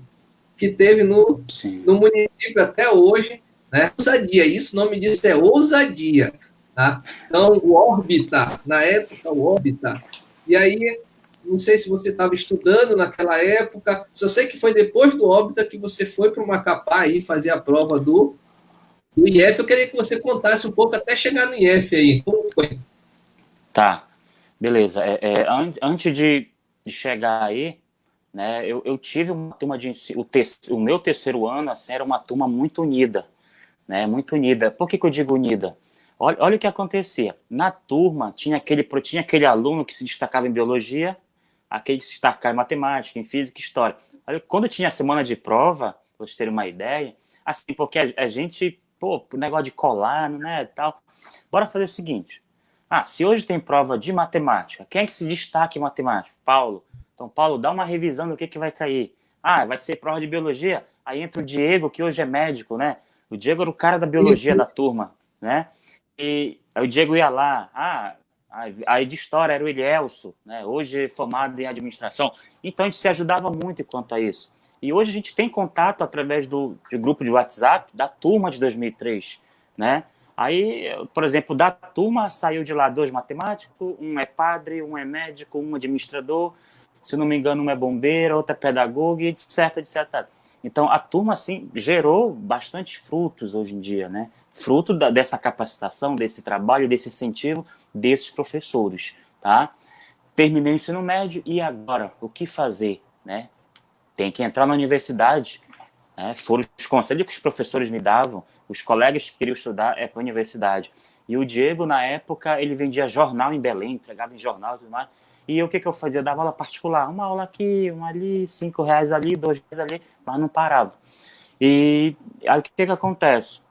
que teve no município até hoje, né? Ousadia, isso, o nome disso é ousadia, tá? Então, o Órbita, na época, o Órbita, e aí, não sei se você estava estudando naquela época, só sei que foi depois do Órbita que você foi para o Macapá aí fazer a prova do IF. Eu queria que você contasse um pouco até chegar no IF aí, como foi? Tá, beleza. Antes de chegar aí, né, eu tive uma turma de ensino, o meu terceiro ano, assim, era uma turma muito unida, né, muito unida. Por que eu digo unida? Olha o que acontecia. Na turma, tinha aquele aluno que se destacava em biologia, aquele que se destacava em matemática, em física e história. Olha, quando tinha a semana de prova, para vocês terem uma ideia, assim, porque a gente, negócio de colar, né, tal. Bora fazer o seguinte. Se hoje tem prova de matemática, quem é que se destaca em matemática? Paulo. Então, Paulo, dá uma revisão do que vai cair. Vai ser prova de biologia? Aí entra o Diego, que hoje é médico, né? O Diego era o cara da biologia da turma, né? E aí o Diego ia lá. Aí de história era o Elielso, né? Hoje formado em administração. Então, a gente se ajudava muito quanto a isso. E hoje a gente tem contato através de grupo de WhatsApp da turma de 2003, né? Aí, por exemplo, da turma saiu de lá 2 matemáticos, um é padre, um é médico, um administrador, se não me engano, um é bombeiro, outro é pedagogo, e etc, etc. Então, a turma, assim, gerou bastante frutos hoje em dia, né? Fruto dessa capacitação, desse trabalho, desse incentivo desses professores, tá? Terminei o ensino médio, e agora? O que fazer, né? Tem que entrar na universidade, né? Foram os conselhos que os professores me davam, os colegas que queriam estudar para a universidade. E o Diego, na época, ele vendia jornal em Belém, entregava em jornal e tudo mais. E o que eu fazia? Eu dava aula particular, uma aula aqui, uma ali, R$5 ali, R$2 ali, mas não parava. E aí o que acontece?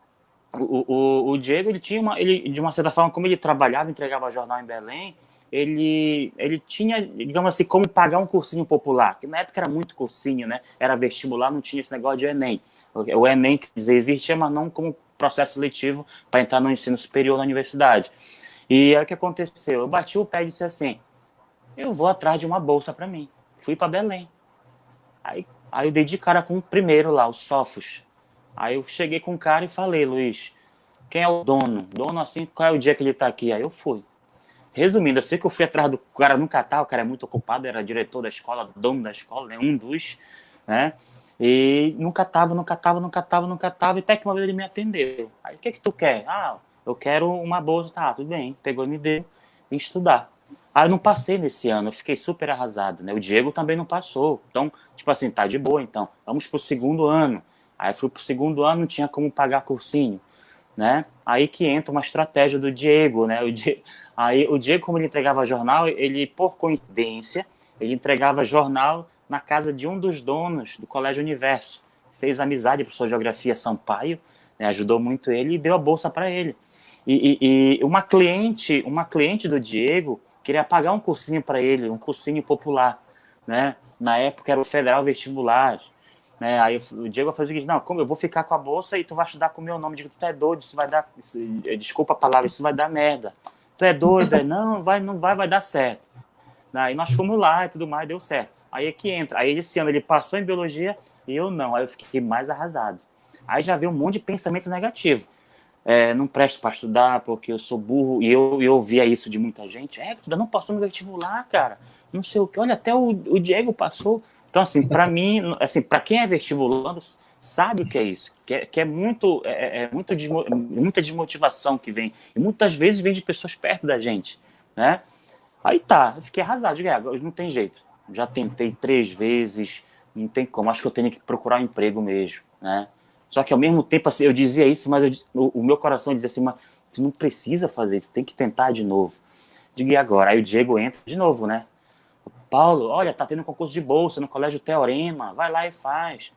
O Diego, ele tinha de uma certa forma, como ele trabalhava, entregava jornal em Belém, ele tinha, digamos assim, como pagar um cursinho popular, que na época era muito cursinho, né? Era vestibular, não tinha esse negócio de Enem. O Enem, quer dizer, existia, mas não como processo seletivo para entrar no ensino superior na universidade. E aí o que aconteceu? Eu bati o pé e disse assim, eu vou atrás de uma bolsa para mim. Fui para Belém. Aí eu dei de cara com o primeiro lá, o Sofos. Aí eu cheguei com o cara e falei, Luiz, quem é o dono? Dono, assim, qual é o dia que ele tá aqui? Aí eu fui. Resumindo, eu sei que eu fui atrás do cara no Catar, o cara é muito ocupado, era diretor da escola, dono da escola, né, um dos, né? E nunca tava, e até que uma vez ele me atendeu. Aí, o que tu quer? Eu quero uma bolsa. Tá, tudo bem. Pegou e me deu, vim estudar. Eu não passei nesse ano, eu fiquei super arrasado, né? O Diego também não passou. Então, tipo assim, tá de boa, então. Vamos pro segundo ano. Aí fui pro segundo ano, não tinha como pagar cursinho, né? Aí que entra uma estratégia do Diego, né? Aí o Diego, como ele entregava jornal, ele, por coincidência, ele entregava jornal na casa de um dos donos do Colégio Universo. Fez amizade, professor de geografia Sampaio, né? Ajudou muito ele e deu a bolsa para ele. E uma cliente do Diego queria pagar um cursinho para ele, um cursinho popular, né? Na época era o Federal Vestibular. né? Aí o Diego vai fazer o seguinte, não, como eu vou ficar com a bolsa e tu vai estudar com o meu nome. Eu digo, tu é doido, isso vai dar, desculpa a palavra, isso vai dar merda. Tu é doido, não vai dar certo. Aí nós fomos lá e tudo mais, deu certo. Aí é que entra. Aí esse ano ele passou em biologia e eu não. Aí eu fiquei mais arrasado. Aí já veio um monte de pensamento negativo. Não presto para estudar porque eu sou burro. E eu ouvia isso de muita gente. Tu ainda não passou no vestibular, cara. Não sei o que. Olha, até o Diego passou. Então, assim, para mim, assim, para quem é vestibulando, sabe o que é isso. Que é muita desmotivação que vem. E muitas vezes vem de pessoas perto da gente, né? Aí tá, eu fiquei arrasado. Digo, não tem jeito. Já tentei 3 vezes, não tem como. Acho que eu tenho que procurar um emprego mesmo, né? Só que ao mesmo tempo, assim, eu dizia isso, mas o meu coração dizia assim, mas você não precisa fazer isso, tem que tentar de novo. Digo, e agora? Aí o Diego entra de novo, né? Paulo, olha, tá tendo concurso de bolsa no Colégio Teorema, vai lá e faz.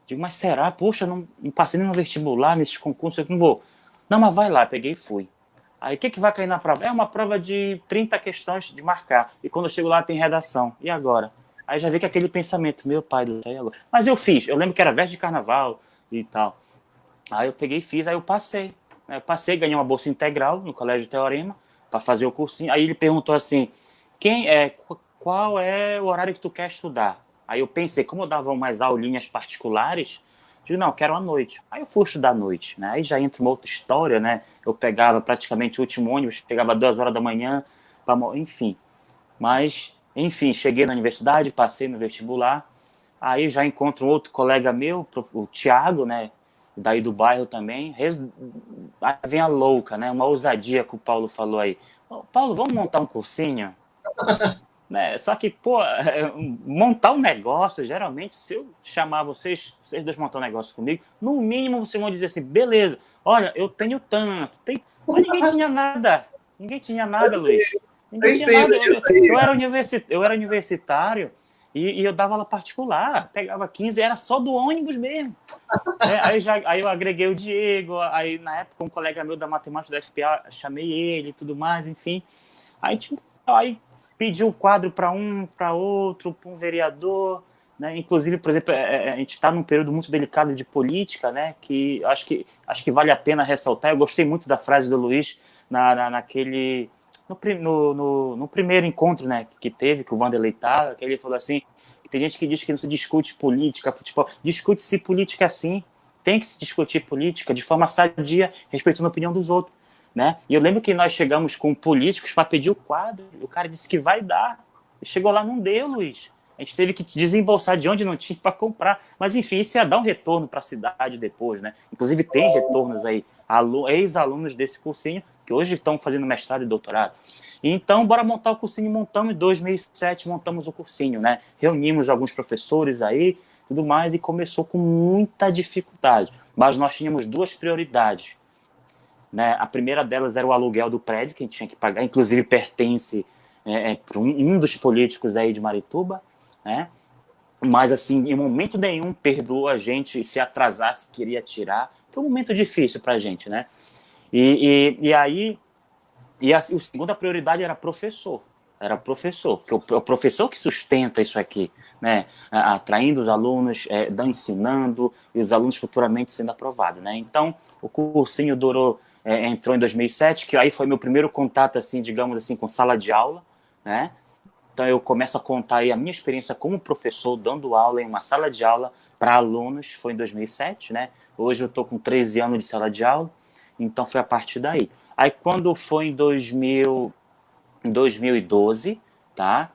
Digo, mas será? Poxa, não passei nem no vestibular, nesses concursos, eu não vou. Não, mas vai lá, peguei e fui. Aí o que vai cair na prova? É uma prova de 30 questões de marcar. E quando eu chego lá tem redação. E agora? Aí já vi que aquele pensamento, meu pai do céu. Mas eu fiz, eu lembro que era véspera de carnaval e tal. Aí eu peguei e fiz, aí eu passei. Eu passei, ganhei uma bolsa integral no Colégio Teorema para fazer o cursinho. Aí ele perguntou assim, qual é o horário que tu quer estudar? Aí eu pensei, como eu dava umas aulinhas particulares, digo, não, quero à noite. Aí eu fui estudar à noite, né? Aí já entra uma outra história, né? Eu pegava praticamente o último ônibus, pegava 2 horas da manhã, enfim. Mas, enfim, cheguei na universidade, passei no vestibular, aí já encontro um outro colega meu, o Thiago, né? Daí do bairro também. Aí vem a louca, né? Uma ousadia que o Paulo falou aí. Paulo, vamos montar um cursinho? Né? Só que, pô, montar um negócio, geralmente, se eu chamar vocês dois montar um negócio comigo, no mínimo vocês vão dizer assim, beleza, olha, eu tenho tanto, mas ninguém tinha nada. Ninguém tinha nada, Luiz. Ninguém tinha nada. Eu era universitário e eu dava aula particular, pegava 15, era só do ônibus mesmo. Aí eu agreguei o Diego, aí na época um colega meu da matemática da FPA, chamei ele e tudo mais, enfim. Aí pedi um quadro para um, para outro, para um vereador, né? Inclusive, por exemplo, a gente está num período muito delicado de política, né? Que acho que vale a pena ressaltar. Eu gostei muito da frase do Luiz naquele no primeiro encontro, né? Que teve, que o Wanderlei estava, que ele falou assim: tem gente que diz que não se discute política, futebol, discute-se política sim, tem que se discutir política de forma sadia, respeitando a opinião dos outros. Né? E eu lembro que nós chegamos com políticos para pedir o quadro, o cara disse que vai dar. Chegou lá, não deu, Luiz. A gente teve que desembolsar de onde não tinha para comprar. Mas, enfim, isso ia dar um retorno para a cidade depois, né? Inclusive, tem retornos aí, ex-alunos desse cursinho, que hoje estão fazendo mestrado e doutorado. E então, bora montar o cursinho. Montamos em 2007, montamos o cursinho, né? Reunimos alguns professores aí, tudo mais, e começou com muita dificuldade. Mas nós tínhamos 2 prioridades. Né? A primeira delas era o aluguel do prédio que a gente tinha que pagar, inclusive pertence para um dos políticos aí de Marituba, né? Mas assim, em momento nenhum perdoou a gente, e se atrasasse queria tirar. Foi um momento difícil para a gente, né? E aí, a segunda prioridade era professor. Era professor, porque é o professor que sustenta isso aqui, né? Atraindo os alunos, ensinando, e os alunos futuramente sendo aprovados, né? Então, o cursinho entrou em 2007, que aí foi meu primeiro contato, assim, digamos assim, com sala de aula, né? Então eu começo a contar aí a minha experiência como professor, dando aula em uma sala de aula para alunos, foi em 2007, né? Hoje eu estou com 13 anos de sala de aula, então foi a partir daí. Aí quando foi em 2012, tá?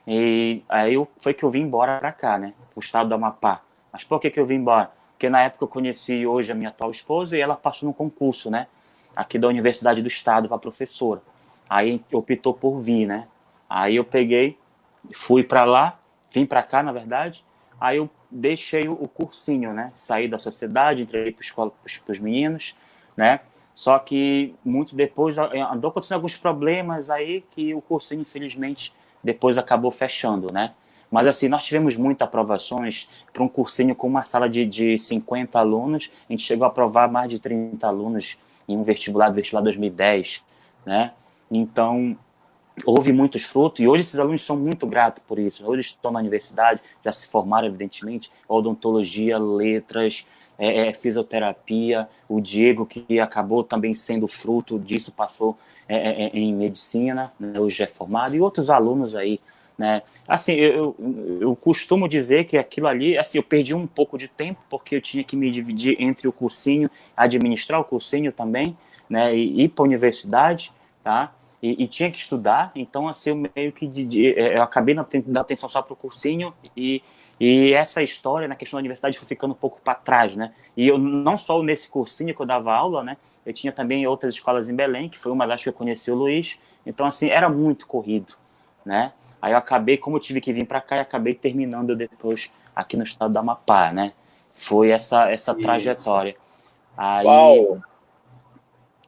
E aí foi que eu vim embora para cá, né? Para o estado do Amapá. Mas por que eu vim embora? Porque na época eu conheci hoje a minha atual esposa e ela passou num concurso, né? Aqui da Universidade do Estado para professora. Aí optou por vir, né? Aí eu peguei, fui para lá, vim para cá, na verdade. Aí eu deixei o cursinho, né? Saí da sociedade, entrei para escola para os meninos, né? Só que muito depois andou acontecendo alguns problemas aí que o cursinho, infelizmente, depois acabou fechando, né? Mas assim, nós tivemos muitas aprovações para um cursinho com uma sala de 50 alunos. A gente chegou a aprovar mais de 30 alunos em um vestibular 2010, né? Então, houve muitos frutos, e hoje esses alunos são muito gratos por isso. Hoje estão na universidade, já se formaram, evidentemente, odontologia, letras, fisioterapia. O Diego, que acabou também sendo fruto disso, passou em medicina, né, hoje é formado, e outros alunos aí, né? Assim, eu costumo dizer que aquilo ali, assim, eu perdi um pouco de tempo, porque eu tinha que me dividir entre o cursinho, administrar o cursinho também, né, e ir para a universidade, tá? E tinha que estudar, então assim, eu meio que eu acabei não tendo dar atenção só para o cursinho, e essa história na questão da universidade foi ficando um pouco para trás, né? E eu não só nesse cursinho que eu dava aula, né? Eu tinha também outras escolas em Belém, que foi uma das que eu conheci o Luiz, então assim, era muito corrido, né? Aí eu acabei, como eu tive que vir para cá, e acabei terminando depois aqui no estado do Amapá, né? Foi essa trajetória. Aí, Uau!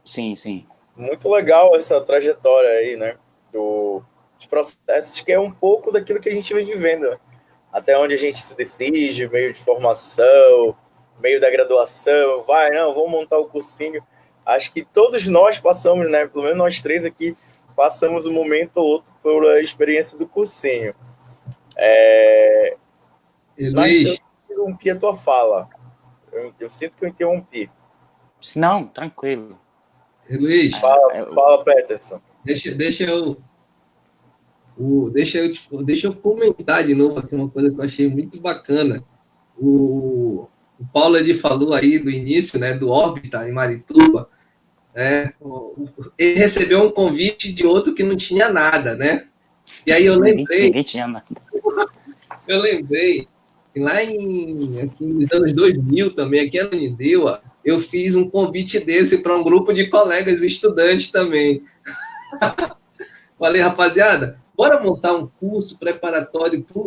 sim. Muito legal essa trajetória aí, né? Dos processos, que é um pouco daquilo que a gente vem vivendo, né? Até onde a gente se decide, meio de formação, meio da graduação, vamos montar o cursinho. Acho que todos nós passamos, né? Pelo menos nós três aqui, passamos um momento ou outro pela experiência do cursinho. Mas eu Luiz, interrompi a tua fala. Eu sinto que eu interrompi. não, tranquilo. Luiz, Fala, Peterson. deixa eu comentar de novo aqui uma coisa que eu achei muito bacana. O Paulo ele falou aí do início, né, do Órbita em Marituba, né? Ele recebeu um convite de outro que não tinha nada, né? E aí eu lembrei, Ninguém tinha nada. que lá aqui nos anos 2000 também, aqui em Ananindeua, eu fiz um convite desse para um grupo de colegas estudantes também. Falei, rapaziada, bora montar um curso preparatório para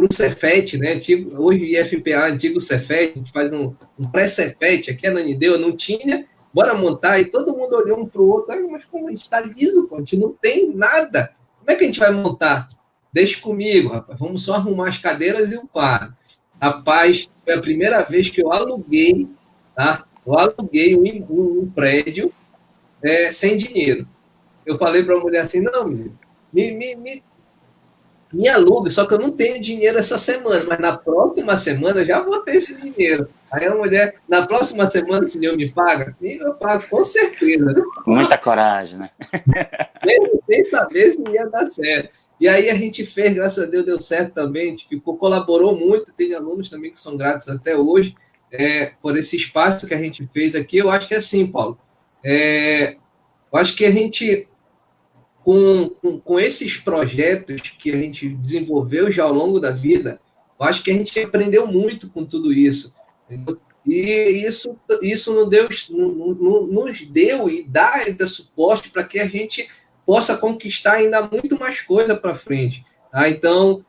o Cefet, né? Hoje IFPA, antigo Cefet, a gente faz um pré-Cefet, aqui na Ananindeua não tinha, bora montar, e todo mundo olhou um para o outro, mas como a gente está liso, pô, a gente não tem nada, como é que a gente vai montar? Deixa comigo, rapaz, vamos só arrumar as cadeiras e o quadro. Rapaz, foi a primeira vez que eu aluguei, tá? Eu aluguei um prédio sem dinheiro. Eu falei para a mulher assim, não, menino, me alugue, só que eu não tenho dinheiro essa semana, mas na próxima semana eu já vou ter esse dinheiro. Aí a mulher, na próxima semana, o senhor me paga? Eu pago, com certeza. Né? Muita coragem, né? Mesmo sem saber se ia dar certo. E aí a gente fez, graças a Deus, deu certo também, a gente colaborou muito, tem alunos também que são gratos até hoje, por esse espaço que a gente fez aqui. Eu acho que é assim, Paulo, eu acho que a gente, com esses projetos que a gente desenvolveu já ao longo da vida, eu acho que a gente aprendeu muito com tudo isso. Entendeu? E isso nos deu e dá ainda suporte para que a gente possa conquistar ainda muito mais coisa para frente. Tá? Então,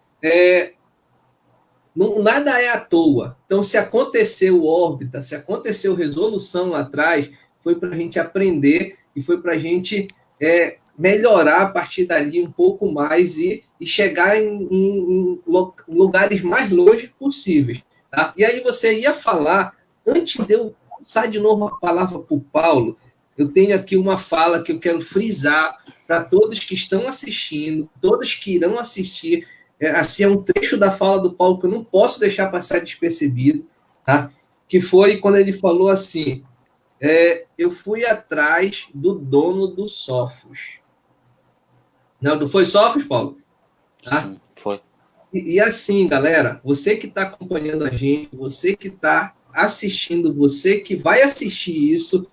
nada é à toa. Então, se aconteceu órbita, se aconteceu resolução lá atrás, foi para a gente aprender e foi para a gente melhorar a partir dali um pouco mais e chegar em lugares mais longe possíveis. Tá? E aí você ia falar, antes de eu passar de novo a palavra para o Paulo, eu tenho aqui uma fala que eu quero frisar para todos que estão assistindo, todos que irão assistir. Assim, é um trecho da fala do Paulo que eu não posso deixar passar despercebido, tá? Que foi quando ele falou assim, eu fui atrás do dono do Sofos. Não foi Sofos, Paulo? Tá? Sim, foi. E assim, galera, você que está acompanhando a gente, você que está assistindo, você que vai assistir isso,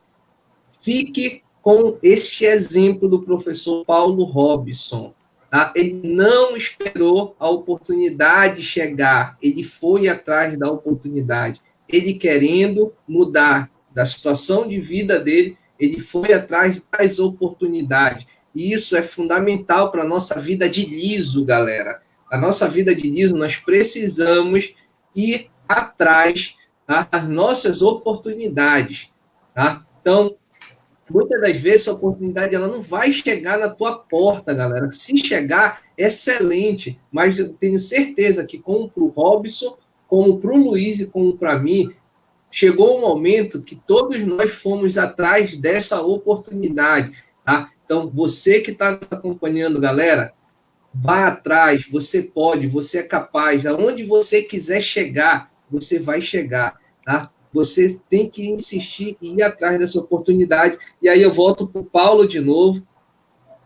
fique com este exemplo do professor Paulo Robson. Tá? Ele não esperou a oportunidade chegar, ele foi atrás da oportunidade. Ele querendo mudar da situação de vida dele, ele foi atrás das oportunidades. E isso é fundamental para a nossa vida de liso, galera. A nossa vida de liso, nós precisamos ir atrás, tá, das nossas oportunidades. Tá? Então, muitas das vezes a oportunidade ela não vai chegar na tua porta, galera. Se chegar, excelente. Mas eu tenho certeza que como para o Robson, como para o Luiz e como para mim, chegou um momento que todos nós fomos atrás dessa oportunidade. tá? Então, você que está acompanhando, galera, vá atrás, você pode, você é capaz, aonde você quiser chegar, você vai chegar, tá? Você tem que insistir e ir atrás dessa oportunidade. E aí eu volto para o Paulo de novo,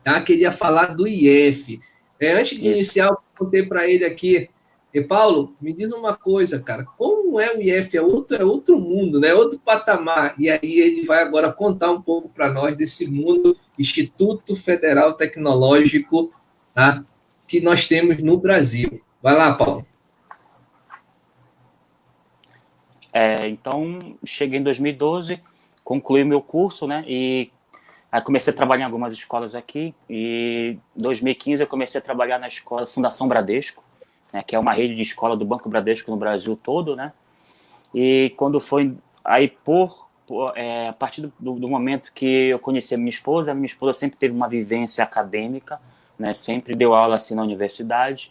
tá? Queria falar do IF. Antes de Isso. iniciar, eu contei para ele aqui, Paulo, me diz uma coisa, cara, como é o IF? É outro mundo, né? Outro patamar. E aí ele vai agora contar um pouco para nós desse mundo, Instituto Federal Tecnológico, tá? Que nós temos no Brasil. Vai lá, Paulo. Então, cheguei em 2012, concluí meu curso, né? E aí comecei a trabalhar em algumas escolas aqui. E em 2015 eu comecei a trabalhar na escola Fundação Bradesco, né, que é uma rede de escola do Banco Bradesco no Brasil todo, né? E quando foi aí a partir do momento que eu conheci a minha esposa sempre teve uma vivência acadêmica, né? Sempre deu aula assim na universidade.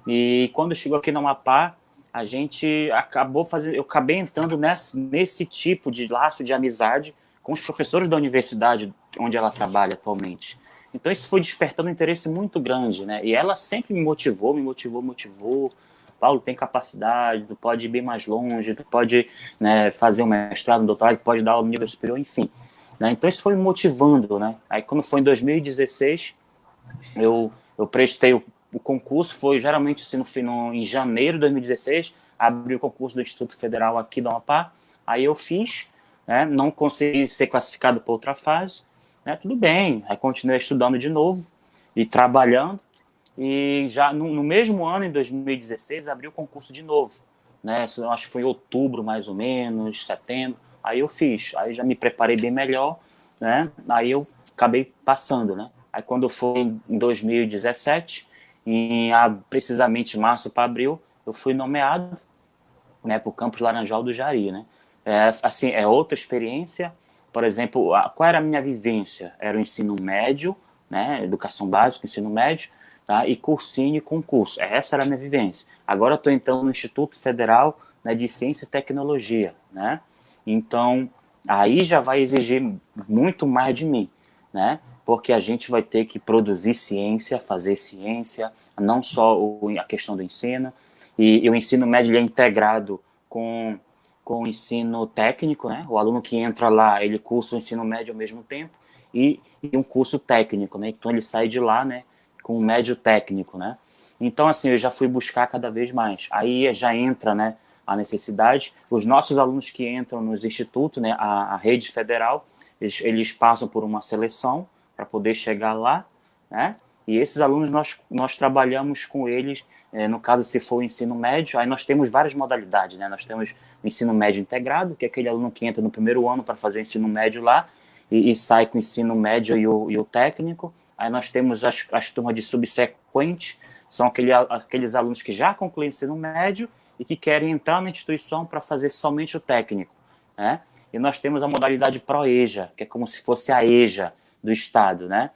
E quando chegou aqui no Amapá, a gente eu acabei entrando nesse tipo de laço de amizade com os professores da universidade onde ela trabalha atualmente. Então isso foi despertando um interesse muito grande, né? E ela sempre me motivou. Paulo, tem capacidade, tu pode ir bem mais longe, tu pode, né, fazer um mestrado, um doutorado, pode dar aula no nível superior, enfim. Né? Então isso foi me motivando, né? Aí quando foi em 2016, eu prestei o concurso, foi geralmente assim, em janeiro de 2016, abri o concurso do Instituto Federal aqui do Amapá, aí eu fiz, né, não consegui ser classificado para outra fase, né, tudo bem, aí continuei estudando de novo e trabalhando, e já no mesmo ano, em 2016, abri o concurso de novo, né, eu acho que foi em outubro mais ou menos, setembro, aí eu fiz, aí já me preparei bem melhor, né, aí eu acabei passando, né. Aí quando foi em 2017, precisamente março para abril, eu fui nomeado, né, para o campus Laranjal do Jari, né. Assim, é outra experiência. Por exemplo, qual era a minha vivência? Era o ensino médio, né, educação básica, ensino médio, tá, e cursinho e concurso. Essa era a minha vivência. Agora eu estou entrando no Instituto Federal, né, de Ciência e Tecnologia, né. Então, aí já vai exigir muito mais de mim, né, porque a gente vai ter que produzir ciência, fazer ciência, não só a questão do ensino, e o ensino médio ele é integrado com o ensino técnico, né? O aluno que entra lá, ele cursa o ensino médio ao mesmo tempo e um curso técnico, né? Então ele sai de lá, né, com o médio técnico, né? Então, assim, eu já fui buscar cada vez mais. Aí já entra, né, a necessidade. Os nossos alunos que entram nos institutos, né, a rede federal, eles passam por uma seleção para poder chegar lá, né? E esses alunos nós trabalhamos com eles, no caso, se for o ensino médio, aí nós temos várias modalidades, né? Nós temos o ensino médio integrado, que é aquele aluno que entra no primeiro ano para fazer o ensino médio lá e sai com o ensino médio e o técnico. Aí nós temos as turmas de subsequente, são aqueles alunos que já concluem o ensino médio e que querem entrar na instituição para fazer somente o técnico, né? E nós temos a modalidade ProEja, que é como se fosse a EJA do Estado, né?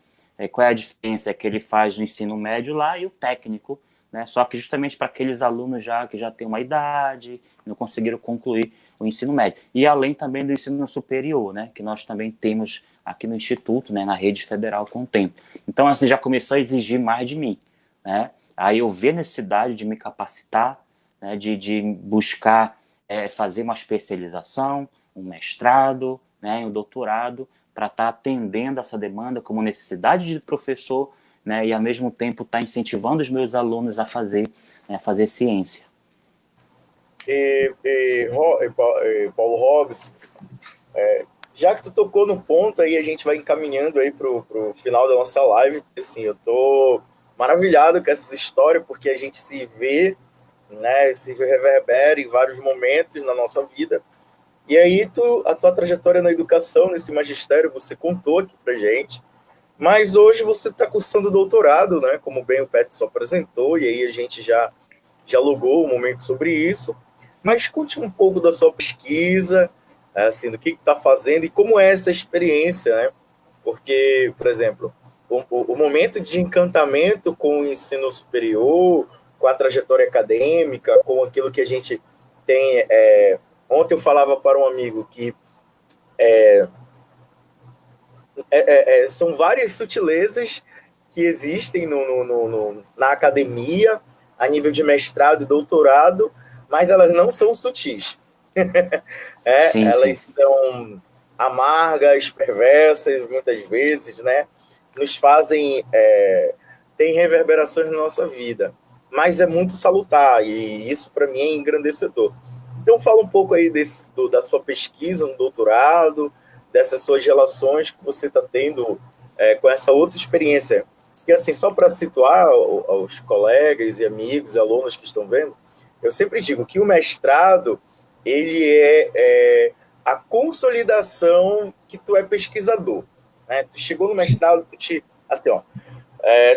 Qual é a diferença? É que ele faz o ensino médio lá e o técnico, né? Só que justamente para aqueles alunos que já têm uma idade, não conseguiram concluir o ensino médio. E além também do ensino superior, né? Que nós também temos aqui no Instituto, né? Na rede federal com o tempo. Então, assim, já começou a exigir mais de mim, né? Aí eu vi a necessidade de me capacitar, né? De buscar fazer uma especialização, um mestrado, né? Um doutorado, para estar atendendo essa demanda como necessidade de professor, né, e ao mesmo tempo estar incentivando os meus alunos a fazer ciência. Paulo Robson, já que tu tocou no ponto, aí a gente vai encaminhando aí pro final da nossa live, assim, eu tô maravilhado com essa história, porque a gente se vê, né, se reverbera em vários momentos na nossa vida. E aí a tua trajetória na educação, nesse magistério, você contou aqui pra gente, mas hoje você está cursando doutorado, né, como bem o Peterson apresentou, e aí a gente já dialogou um momento sobre isso, mas conte um pouco da sua pesquisa, assim, do que está fazendo e como é essa experiência, né? Porque, por exemplo, o momento de encantamento com o ensino superior, com a trajetória acadêmica, com aquilo que a gente tem... Ontem eu falava para um amigo que são várias sutilezas que existem na academia, a nível de mestrado e doutorado, mas elas não são sutis. Sim, sim, Elas sim. são amargas, perversas, muitas vezes, né? Nos fazem... tem reverberações na nossa vida. Mas é muito salutar, e isso, para mim, é engrandecedor. Então, fala um pouco aí da sua pesquisa no doutorado, dessas suas relações que você está tendo com essa outra experiência. E, assim, só para situar aos colegas e amigos e alunos que estão vendo, eu sempre digo que o mestrado, ele é a consolidação que tu é pesquisador. Né? Tu chegou no mestrado, assim, ó,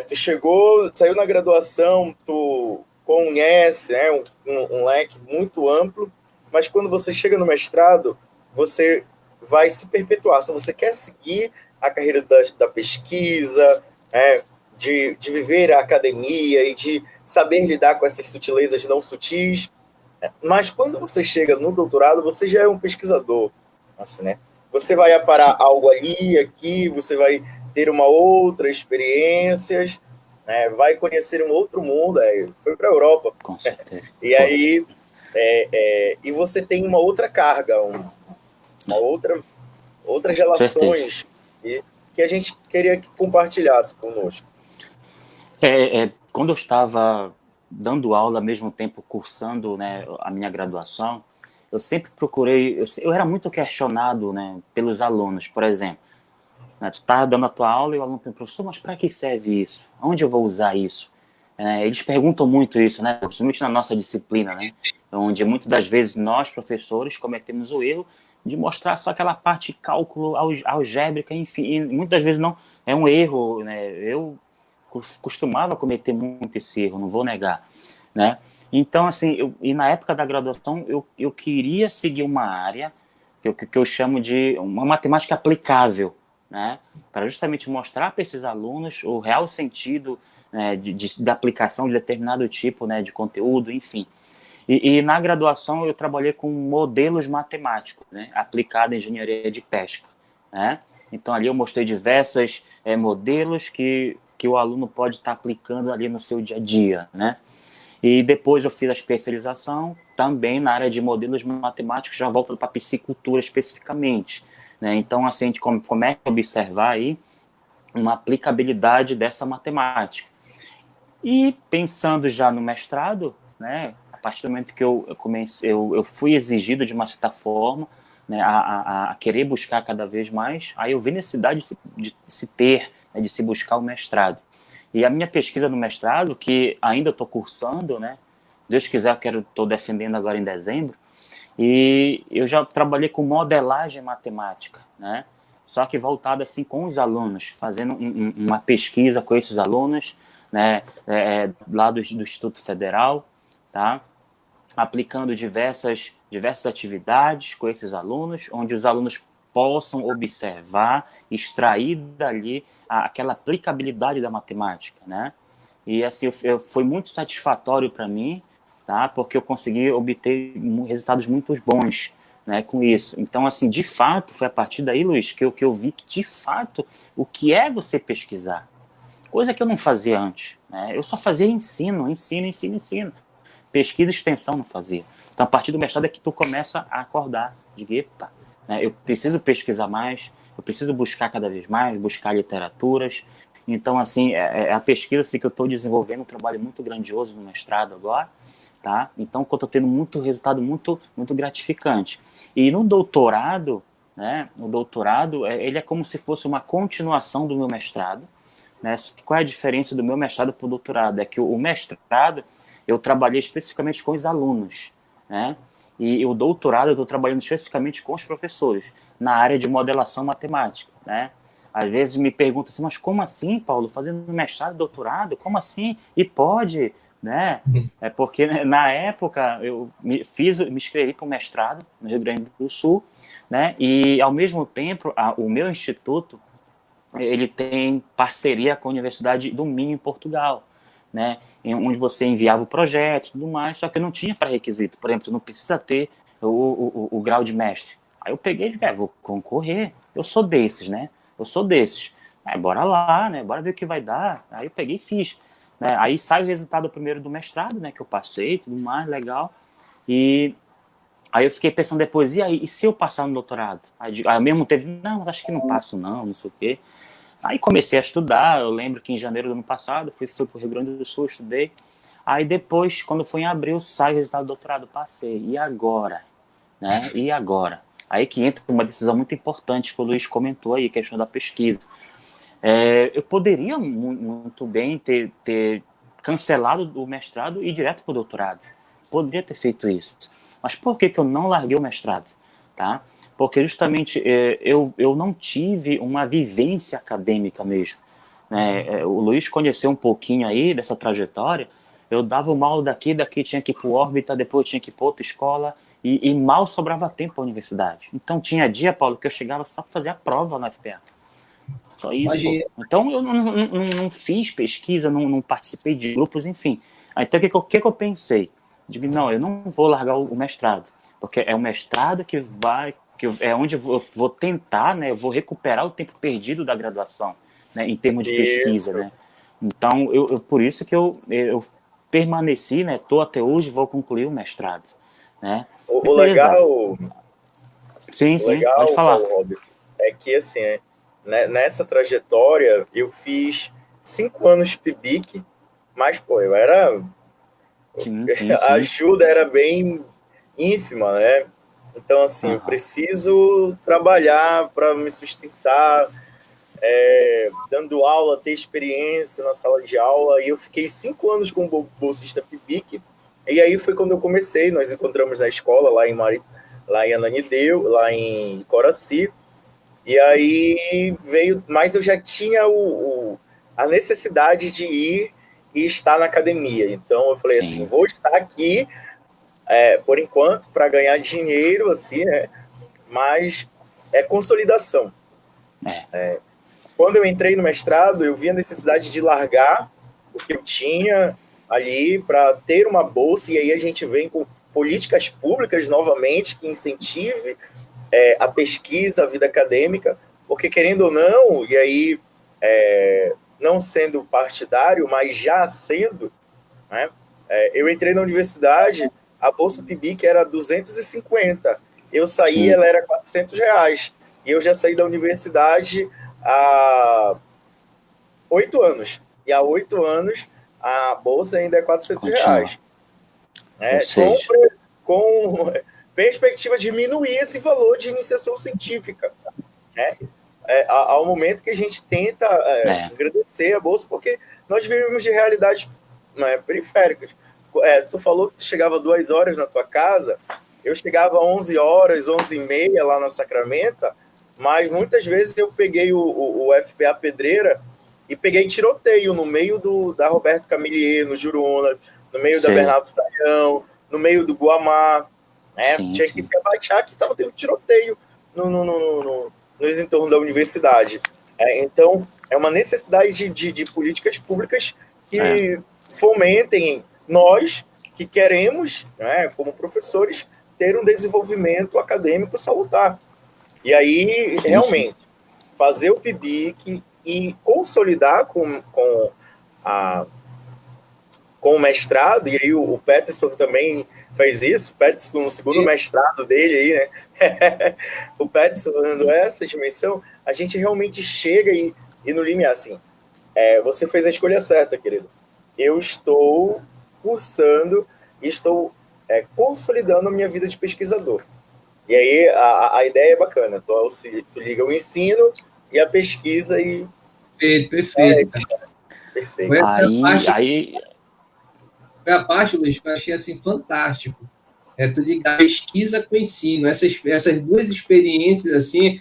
tu chegou, saiu na graduação, tu conhece, né, um leque muito amplo, mas quando você chega no mestrado, você vai se perpetuar. Se você quer seguir a carreira da pesquisa, né, de viver a academia e de saber lidar com essas sutilezas não sutis, mas quando você chega no doutorado, você já é um pesquisador, assim, né? Você vai aparar Sim, algo ali, aqui, você vai ter uma outra experiência, né? Vai conhecer um outro mundo, foi para a Europa. com certeza. E Foi. aí, e você tem uma outra carga, uma outras Com certeza. relações que a gente queria que compartilhasse conosco. Quando eu estava dando aula, ao mesmo tempo cursando, né, a minha graduação, eu sempre procurei, eu era muito questionado, né, pelos alunos, por exemplo. Né, tu estava dando a tua aula e o aluno pergunta, professor, mas para que serve isso? Onde eu vou usar isso? Eles perguntam muito isso, né, principalmente na nossa disciplina, né, onde muitas das vezes nós, professores, cometemos o erro de mostrar só aquela parte de cálculo algébrica, enfim, e muitas das vezes não é um erro, né, eu costumava cometer muito esse erro, não vou negar, né? Então, assim, e na época da graduação, eu queria seguir uma área que eu chamo de uma matemática aplicável, né? Para justamente mostrar para esses alunos o real sentido, né, da aplicação de determinado tipo, né, de conteúdo, enfim. E na graduação eu trabalhei com modelos matemáticos, né, aplicado em engenharia de pesca, né? Então ali eu mostrei diversos modelos que o aluno pode estar aplicando ali no seu dia a dia, né? E depois eu fiz a especialização também na área de modelos matemáticos, já volto para a piscicultura especificamente, né? Então assim a gente começa a observar aí uma aplicabilidade dessa matemática. E pensando já no mestrado, né, a partir do momento que eu fui exigido de uma certa forma, né, a querer buscar cada vez mais, aí eu vi necessidade de se ter, né, de se buscar o mestrado. E a minha pesquisa no mestrado, que ainda estou cursando, né, Deus quiser, estou defendendo agora em dezembro, e eu já trabalhei com modelagem matemática, né? Só que voltado assim com os alunos, fazendo uma pesquisa com esses alunos, né? Lá do Instituto Federal, tá? Aplicando diversas atividades com esses alunos, onde os alunos possam observar, extrair dali aquela aplicabilidade da matemática, né? E assim, foi muito satisfatório para mim, tá? Porque eu consegui obter resultados muito bons, né, com isso. Então, assim, de fato, foi a partir daí, Luiz, que eu vi que, de fato, o que é você pesquisar? Coisa que eu não fazia antes, né? Eu só fazia ensino. Pesquisa e extensão não fazia. Então, a partir do mestrado é que tu começa a acordar, de epa, né, eu preciso pesquisar mais, eu preciso buscar cada vez mais, buscar literaturas. Então, assim, a pesquisa assim, que eu estou desenvolvendo um trabalho muito grandioso no mestrado agora, tá? Então, eu estou tendo muito resultado muito gratificante. E no doutorado, né, o doutorado, ele é como se fosse uma continuação do meu mestrado, né? Qual é a diferença do meu mestrado para o doutorado? É que o mestrado eu trabalhei especificamente com os alunos, né? E o doutorado eu estou trabalhando especificamente com os professores, na área de modelação matemática, né? Às vezes me perguntam assim, mas como assim, Paulo, fazendo mestrado e doutorado? Como assim? E pode, né? É porque na época eu me inscrevi para um mestrado no Rio Grande do Sul, né? E ao mesmo tempo o meu instituto ele tem parceria com a Universidade do Minho em Portugal, né? Onde você enviava o projeto e tudo mais, só que eu não tinha pré-requisito. Por exemplo, você não precisa ter o grau de mestre. Aí eu peguei e disse, vou concorrer. Eu sou desses, né? Eu sou desses. Bora lá, né? Bora ver o que vai dar. Aí eu peguei e fiz. Né? Aí sai o resultado primeiro do mestrado, né? Que eu passei, tudo mais, legal. E aí eu fiquei pensando depois, e aí, e se eu passar no doutorado? Aí mesmo teve, não, acho que não passo não sei o quê. Aí comecei a estudar, eu lembro que em janeiro do ano passado, fui para o Rio Grande do Sul, estudei. Aí depois, quando foi em abril, sai o resultado do doutorado, passei. E agora? Né? E agora? Aí que entra uma decisão muito importante que o Luiz comentou aí, questão da pesquisa. Eu poderia muito bem ter cancelado o mestrado e ir direto para o doutorado. Poderia ter feito isso. Mas por que eu não larguei o mestrado? Tá? Porque justamente eu não tive uma vivência acadêmica mesmo. Né? O Luiz conheceu um pouquinho aí dessa trajetória. Eu dava o mal daqui tinha que ir para órbita, depois tinha que ir para outra escola, e mal sobrava tempo para a universidade. Então tinha dia, Paulo, que eu chegava só para fazer a prova na FPA. Só isso. Imagina. Então eu não fiz pesquisa, não participei de grupos, enfim. Então o que eu pensei? Digo, não, eu não vou largar o mestrado, porque é o mestrado é onde eu vou tentar, né, eu vou recuperar o tempo perdido da graduação, né, em termos de pesquisa, né. Então, por isso que eu permaneci, né, tô até hoje, vou concluir o mestrado, né. O Beleza. legal, Sim, pode falar. Paulo Robson, é que assim, nessa trajetória eu fiz 5 anos de PIBIC, mas pô, Sim. a ajuda era bem ínfima, né? Então assim, eu preciso trabalhar para me sustentar, dando aula, ter experiência na sala de aula, e eu fiquei 5 anos como bolsista PIBIC, e aí foi quando eu comecei, nós encontramos na escola, lá em Ananindeua, lá em Coraci, e aí veio, mas eu já tinha a necessidade de ir e estar na academia, então eu falei assim, vou estar aqui, por enquanto, para ganhar dinheiro, assim, né? Mas é consolidação. Quando eu entrei no mestrado, eu vi a necessidade de largar o que eu tinha ali para ter uma bolsa, e aí a gente vem com políticas públicas novamente que incentive a pesquisa, a vida acadêmica, porque querendo ou não, e aí não sendo partidário, mas já sendo, né, eu entrei na universidade, a bolsa PIBIC era 250, eu saí, ela era R$400, e eu já saí da universidade há 8 anos. E há 8 anos a bolsa ainda é R$400. Com perspectiva de diminuir esse valor de iniciação científica. Né? Ao momento que a gente tenta agradecer a bolsa, porque nós vivemos de realidades periféricas. Tu falou que tu chegava 2 horas na tua casa, eu chegava 11 horas, 11h30 lá na Sacramento, mas muitas vezes eu peguei o FPA Pedreira e peguei tiroteio no meio da Roberto Camillier, no Juruna, no meio da Bernardo Saião, no meio do Guamá, né? Tinha que se abaixar que estava tendo tiroteio nos entornos da universidade. Então, é uma necessidade de políticas públicas que fomentem nós que queremos, né, como professores, ter um desenvolvimento acadêmico salutar. E aí, realmente, fazer o PIBIC e consolidar com o mestrado, e aí o Peterson também fez isso, o Peterson no segundo mestrado dele aí, né? O Peterson dando essa dimensão, a gente realmente chega e no limiar, assim, você fez a escolha certa, querido. Eu estou cursando e estou consolidando a minha vida de pesquisador. E aí a ideia é bacana, tu liga o ensino e a pesquisa e... Perfeito. Perfeito. Foi a parte, Luiz, que eu achei assim, fantástico. Tu ligar a pesquisa com o ensino. Essas duas experiências, assim,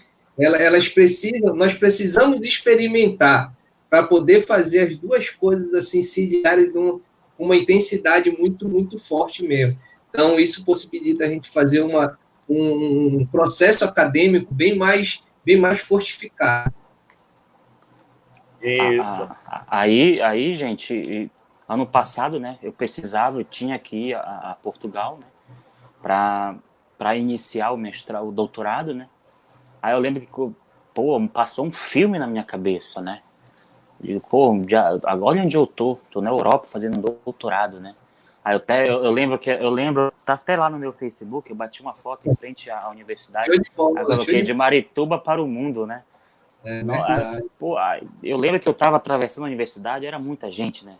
nós precisamos experimentar para poder fazer as duas coisas assim se ligarem com uma intensidade muito, muito forte mesmo. Então, isso possibilita a gente fazer um processo acadêmico bem mais fortificado. Isso. Aí, gente, ano passado, né, eu tinha que ir a Portugal, né, para iniciar o doutorado, né. Aí eu lembro que pô, passou um filme na minha cabeça, né? Digo, pô, olha onde eu tô na Europa fazendo doutorado, né? Aí eu lembro, tá até lá no meu Facebook, eu bati uma foto em frente à universidade, Show de bola, aí eu show coloquei de de Marituba para o mundo, né? É Não, verdade. pô, eu lembro que eu tava atravessando a universidade, era muita gente, né?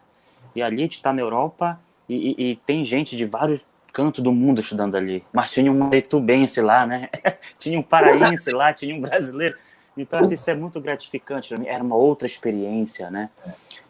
E ali a gente tá na Europa e tem gente de vários cantos do mundo estudando ali. Mas tinha um maritubense lá, né? Tinha um paraense lá, tinha um brasileiro. Então, assim, isso é muito gratificante. Era uma outra experiência, né?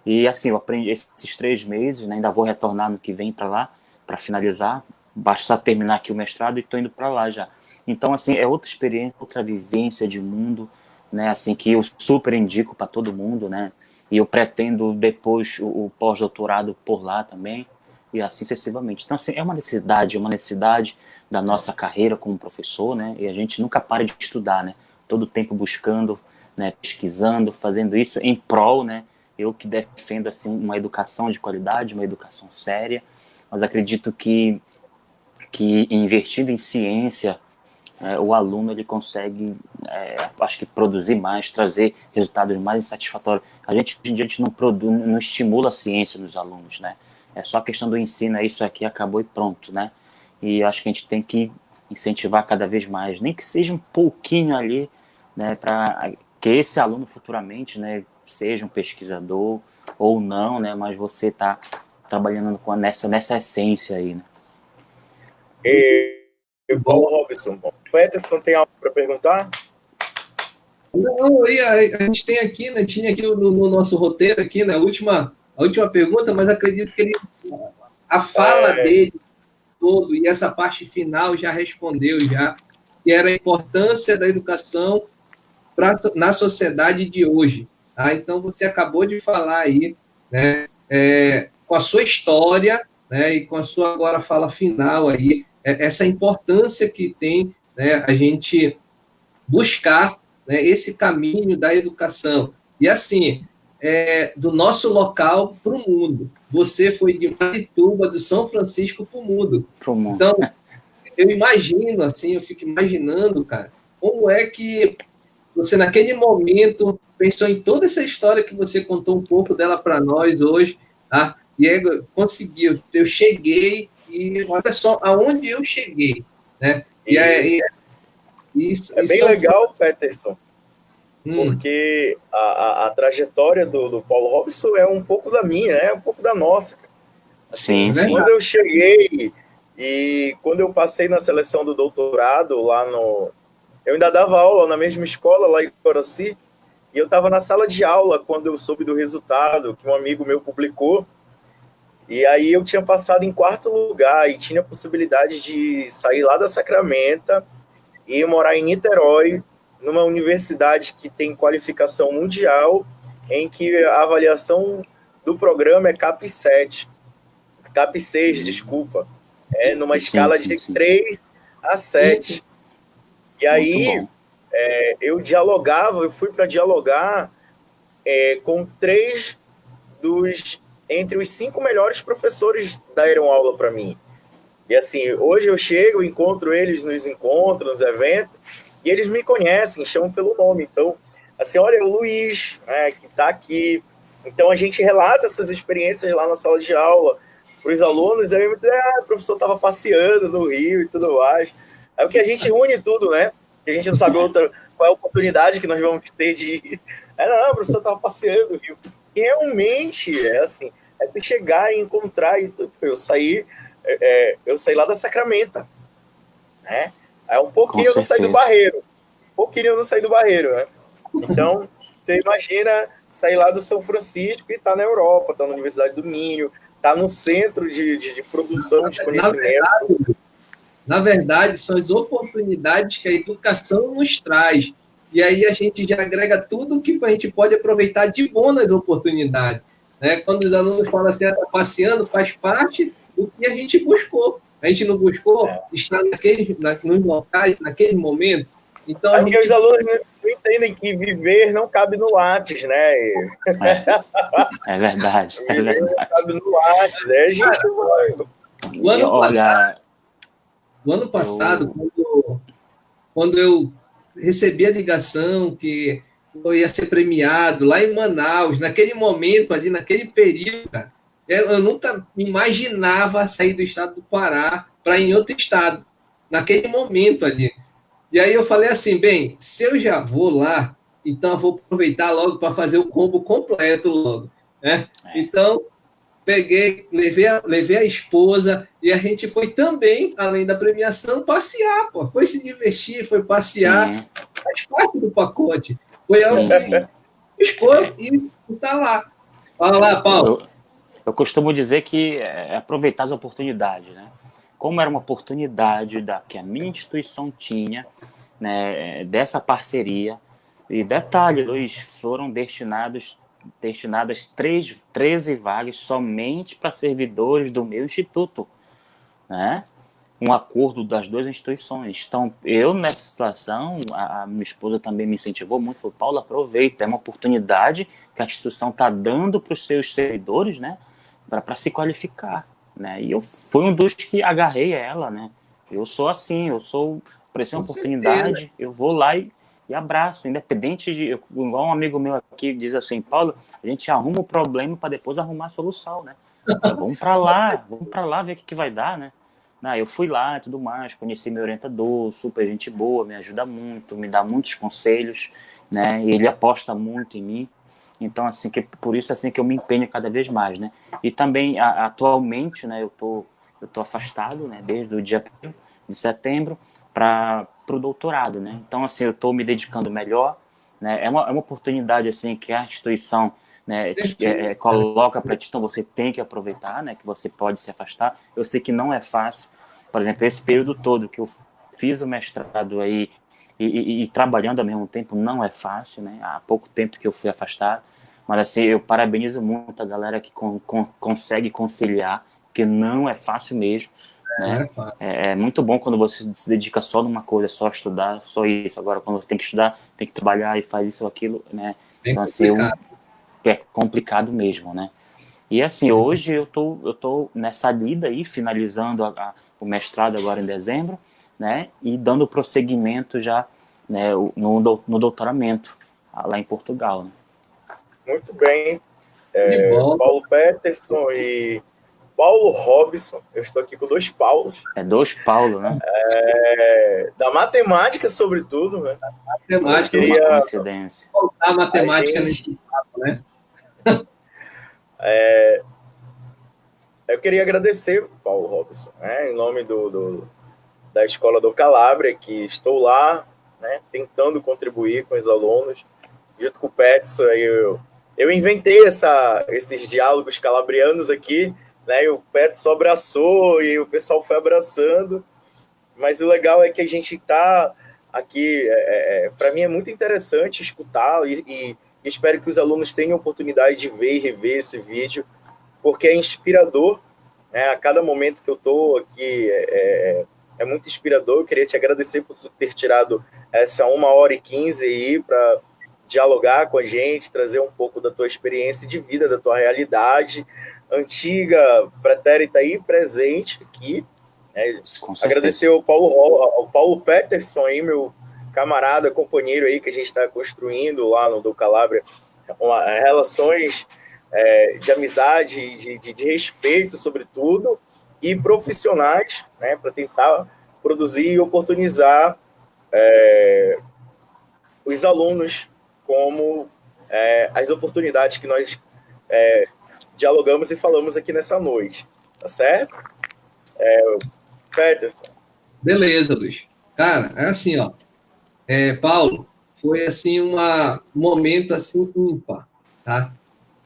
E, assim, eu aprendi esses 3 meses, né? Ainda vou retornar no que vem para lá, para finalizar. Basta terminar aqui o mestrado e estou indo para lá já. Então, assim, é outra experiência, outra vivência de mundo, né? Assim, que eu super indico para todo mundo, né? E eu pretendo depois o pós-doutorado por lá também, e assim sucessivamente. Então, assim, é uma necessidade da nossa carreira como professor, né? E a gente nunca para de estudar, né? Todo o tempo buscando, né? Pesquisando, fazendo isso em prol, né? Eu que defendo, assim, uma educação de qualidade, uma educação séria, mas acredito que investindo em ciência, o aluno ele consegue, acho que produzir mais, trazer resultados mais satisfatórios. Hoje em dia a gente não estimula a ciência nos alunos, né? É só a questão do ensino, é isso aqui, acabou e pronto, né? E acho que a gente tem que incentivar cada vez mais, nem que seja um pouquinho ali, né, para que esse aluno futuramente, né, seja um pesquisador ou não, né, mas você está trabalhando nessa essência aí, né? E Paulo Robson, o Peterson tem algo para perguntar? Não, aí a gente tem aqui, né? Tinha aqui no nosso roteiro aqui, né? A última pergunta, mas acredito que a fala dele todo e essa parte final já respondeu já, que era a importância da educação na sociedade de hoje. Tá? Então você acabou de falar aí, né? Com a sua história, né? E com a sua agora fala final aí, essa importância que tem, né? A gente buscar, né, esse caminho da educação. E assim, do nosso local para o mundo. Você foi de Marituba, do São Francisco para o mundo. Pro mundo. Então, eu imagino, assim, eu fico imaginando, cara, como é que você, naquele momento, pensou em toda essa história que você contou um pouco dela para nós hoje, tá? E aí, conseguiu. Eu cheguei e olha só aonde eu cheguei, né? É bem legal, Peterson, porque a trajetória do Paulo Robson é um pouco da minha, é um pouco da nossa. Assim, sim. Quando eu cheguei e quando eu passei na seleção do doutorado lá no... Eu ainda dava aula na mesma escola lá em Coraci, e eu estava na sala de aula quando eu soube do resultado que um amigo meu publicou, e aí eu tinha passado em 4º lugar e tinha a possibilidade de sair lá da Sacramento e morar em Niterói, numa universidade que tem qualificação mundial, em que a avaliação do programa é CAP 6, desculpa, numa escala de 3 a 7. E aí eu fui para dialogar com 3 entre os 5 melhores professores deram aula para mim. E assim, hoje eu chego, encontro eles nos encontros, nos eventos, e eles me conhecem, chamam pelo nome. Então, assim, olha, o Luiz, né, que está aqui. Então, a gente relata essas experiências lá na sala de aula para os alunos, aí eu digo, o professor estava passeando no Rio e tudo mais. É o que a gente une tudo, né? A gente não sabe qual é a oportunidade que nós vamos ter de ir. Não, o professor estava passeando no Rio. E realmente, assim, tu chegar e encontrar, e eu saí lá da Sacramento, né? Aí um pouquinho eu não saí do Barreiro. Né? Então, você imagina sair lá do São Francisco e tá na Europa, tá na Universidade do Minho, tá no centro de produção de conhecimento. Na verdade, são as oportunidades que a educação nos traz. E aí a gente já agrega tudo que a gente pode aproveitar de bom nas oportunidades. Né? Quando os alunos falam assim, está passeando, faz parte do que a gente buscou. A gente não buscou estar nos locais, naquele momento. Então, porque os alunos não entendem que viver não cabe no Lattes, né? É verdade. Viver não cabe no Lattes. A gente O ano passado, quando eu recebi a ligação que eu ia ser premiado lá em Manaus, naquele momento ali, naquele período, cara, eu nunca imaginava sair do estado do Pará para ir em outro estado, naquele momento ali. E aí eu falei assim, bem, se eu já vou lá, então eu vou aproveitar logo para fazer o combo completo logo, né? Então, peguei, levei a esposa e a gente foi também, além da premiação, passear, pô. Foi se divertir, foi passear, Sim. faz parte do pacote. Foi Sim. escolha e tá lá. Fala lá, Paulo. Eu costumo dizer que é aproveitar as oportunidades, né? Como era uma oportunidade que a minha instituição tinha, né, dessa parceria, e detalhe, Luiz, foram destinadas 13 vagas somente para servidores do meu instituto, né? Um acordo das duas instituições. Então, eu nessa situação, a minha esposa também me incentivou muito, falou, Paulo, aproveita, é uma oportunidade que a instituição está dando para os seus servidores, né, para se qualificar, né, e eu fui um dos que agarrei ela, né, eu sou assim, apareceu uma oportunidade, eu vou lá e abraço, independente de, igual um amigo meu aqui diz assim, Paulo, a gente arruma o problema para depois arrumar a solução, né, vamos para lá ver o que vai dar, né. Eu fui lá e tudo mais, conheci meu orientador, super gente boa, me ajuda muito, me dá muitos conselhos, né? E ele aposta muito em mim. Então, assim, por isso assim que eu me empenho cada vez mais, né? E também, atualmente, né, eu tô afastado, né, desde o dia 1º de setembro para o doutorado, né? Então, assim, eu estou me dedicando melhor, né? É uma oportunidade, assim, que a instituição, né, coloca para ti, então você tem que aproveitar, né, que você pode se afastar. Eu sei que não é fácil, por exemplo, esse período todo que eu fiz o mestrado aí e trabalhando ao mesmo tempo não é fácil, né, há pouco tempo que eu fui afastado, mas assim, eu parabenizo muito a galera que consegue conciliar, porque não é fácil mesmo, né, é muito bom quando você se dedica só numa coisa, só estudar, só isso. Agora, quando você tem que estudar, tem que trabalhar e faz isso ou aquilo, né, então assim, é complicado mesmo, né? E assim, hoje eu tô nessa lida aí, finalizando o mestrado agora em dezembro, né? E dando prosseguimento já, né, no doutoramento lá em Portugal, né? Muito bem. Paulo Peterson e Paulo Robson. Eu estou aqui com 2 Paulos. É 2 Paulo, né? Da matemática, sobretudo, né? Matemática, coincidência. Voltar a matemática nesse papo, né? Eu queria agradecer, Paulo Robson, né, em nome da Escola do Calabria, que estou lá, né, tentando contribuir com os alunos, junto com o Peterson. Eu inventei esses diálogos calabrianos aqui, né, e o Peterson abraçou e o pessoal foi abraçando, mas o legal é que a gente está aqui, para mim é muito interessante escutar e espero que os alunos tenham oportunidade de ver e rever esse vídeo, porque é inspirador, né? A cada momento que eu estou aqui é muito inspirador. Eu queria te agradecer por ter tirado essa 1h15 aí para dialogar com a gente, trazer um pouco da tua experiência de vida, da tua realidade antiga, pretérita e presente aqui. Agradecer ao Paulo Peterson aí, meu camarada, companheiro aí, que a gente está construindo lá no do Calabria, relações de amizade, de respeito, sobretudo, e profissionais, né, para tentar produzir e oportunizar os alunos como as oportunidades que nós dialogamos e falamos aqui nessa noite. Tá certo? Peterson. Beleza, Luiz. Cara, é assim, ó. Paulo, foi assim um momento assim ímpar, tá?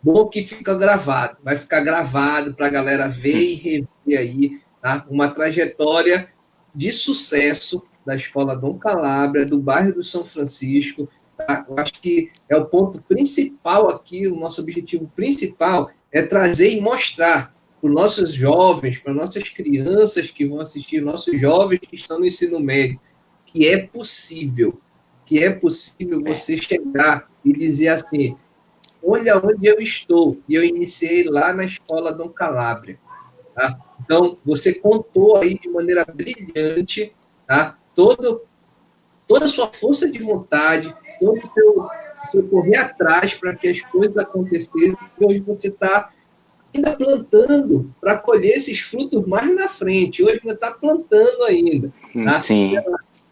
Bom que fica gravado, vai ficar gravado para a galera ver e rever aí, tá? Uma trajetória de sucesso da Escola Dom Calabria, do bairro do São Francisco. Tá? Eu acho que é o ponto principal aqui, o nosso objetivo principal é trazer e mostrar para os nossos jovens, para nossas crianças que vão assistir, nossos jovens que estão no ensino médio, que é possível você chegar e dizer assim, olha onde eu estou, e eu iniciei lá na Escola Dom Calabria. Tá? Então, você contou aí de maneira brilhante, tá? toda a sua força de vontade, todo o seu correr atrás para que as coisas acontecessem, e hoje você está ainda plantando para colher esses frutos mais na frente. Hoje ainda está plantando ainda. Tá? Sim.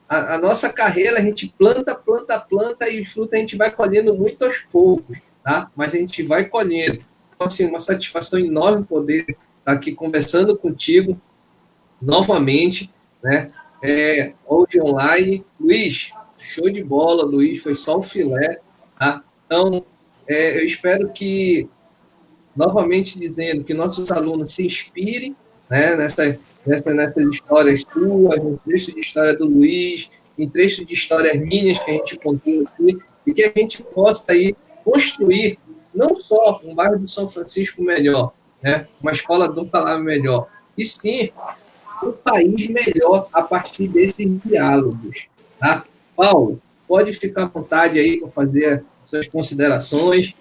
A nossa carreira, a gente planta, planta, planta, e os frutos a gente vai colhendo muito aos poucos, tá? Mas a gente vai colhendo. Então, assim, uma satisfação enorme poder estar aqui conversando contigo novamente, né? Hoje online. Luiz, show de bola, Luiz, foi só o filé, tá? Então, eu espero que, novamente dizendo, que nossos alunos se inspirem, né, nessas histórias tuas, no trecho de história do Luiz, em trecho de histórias minhas que a gente contou aqui, e que a gente possa aí construir não só um bairro do São Francisco melhor, né, uma escola do Calab melhor, e sim um país melhor a partir desses diálogos. Tá? Paulo, pode ficar à vontade aí para fazer suas considerações.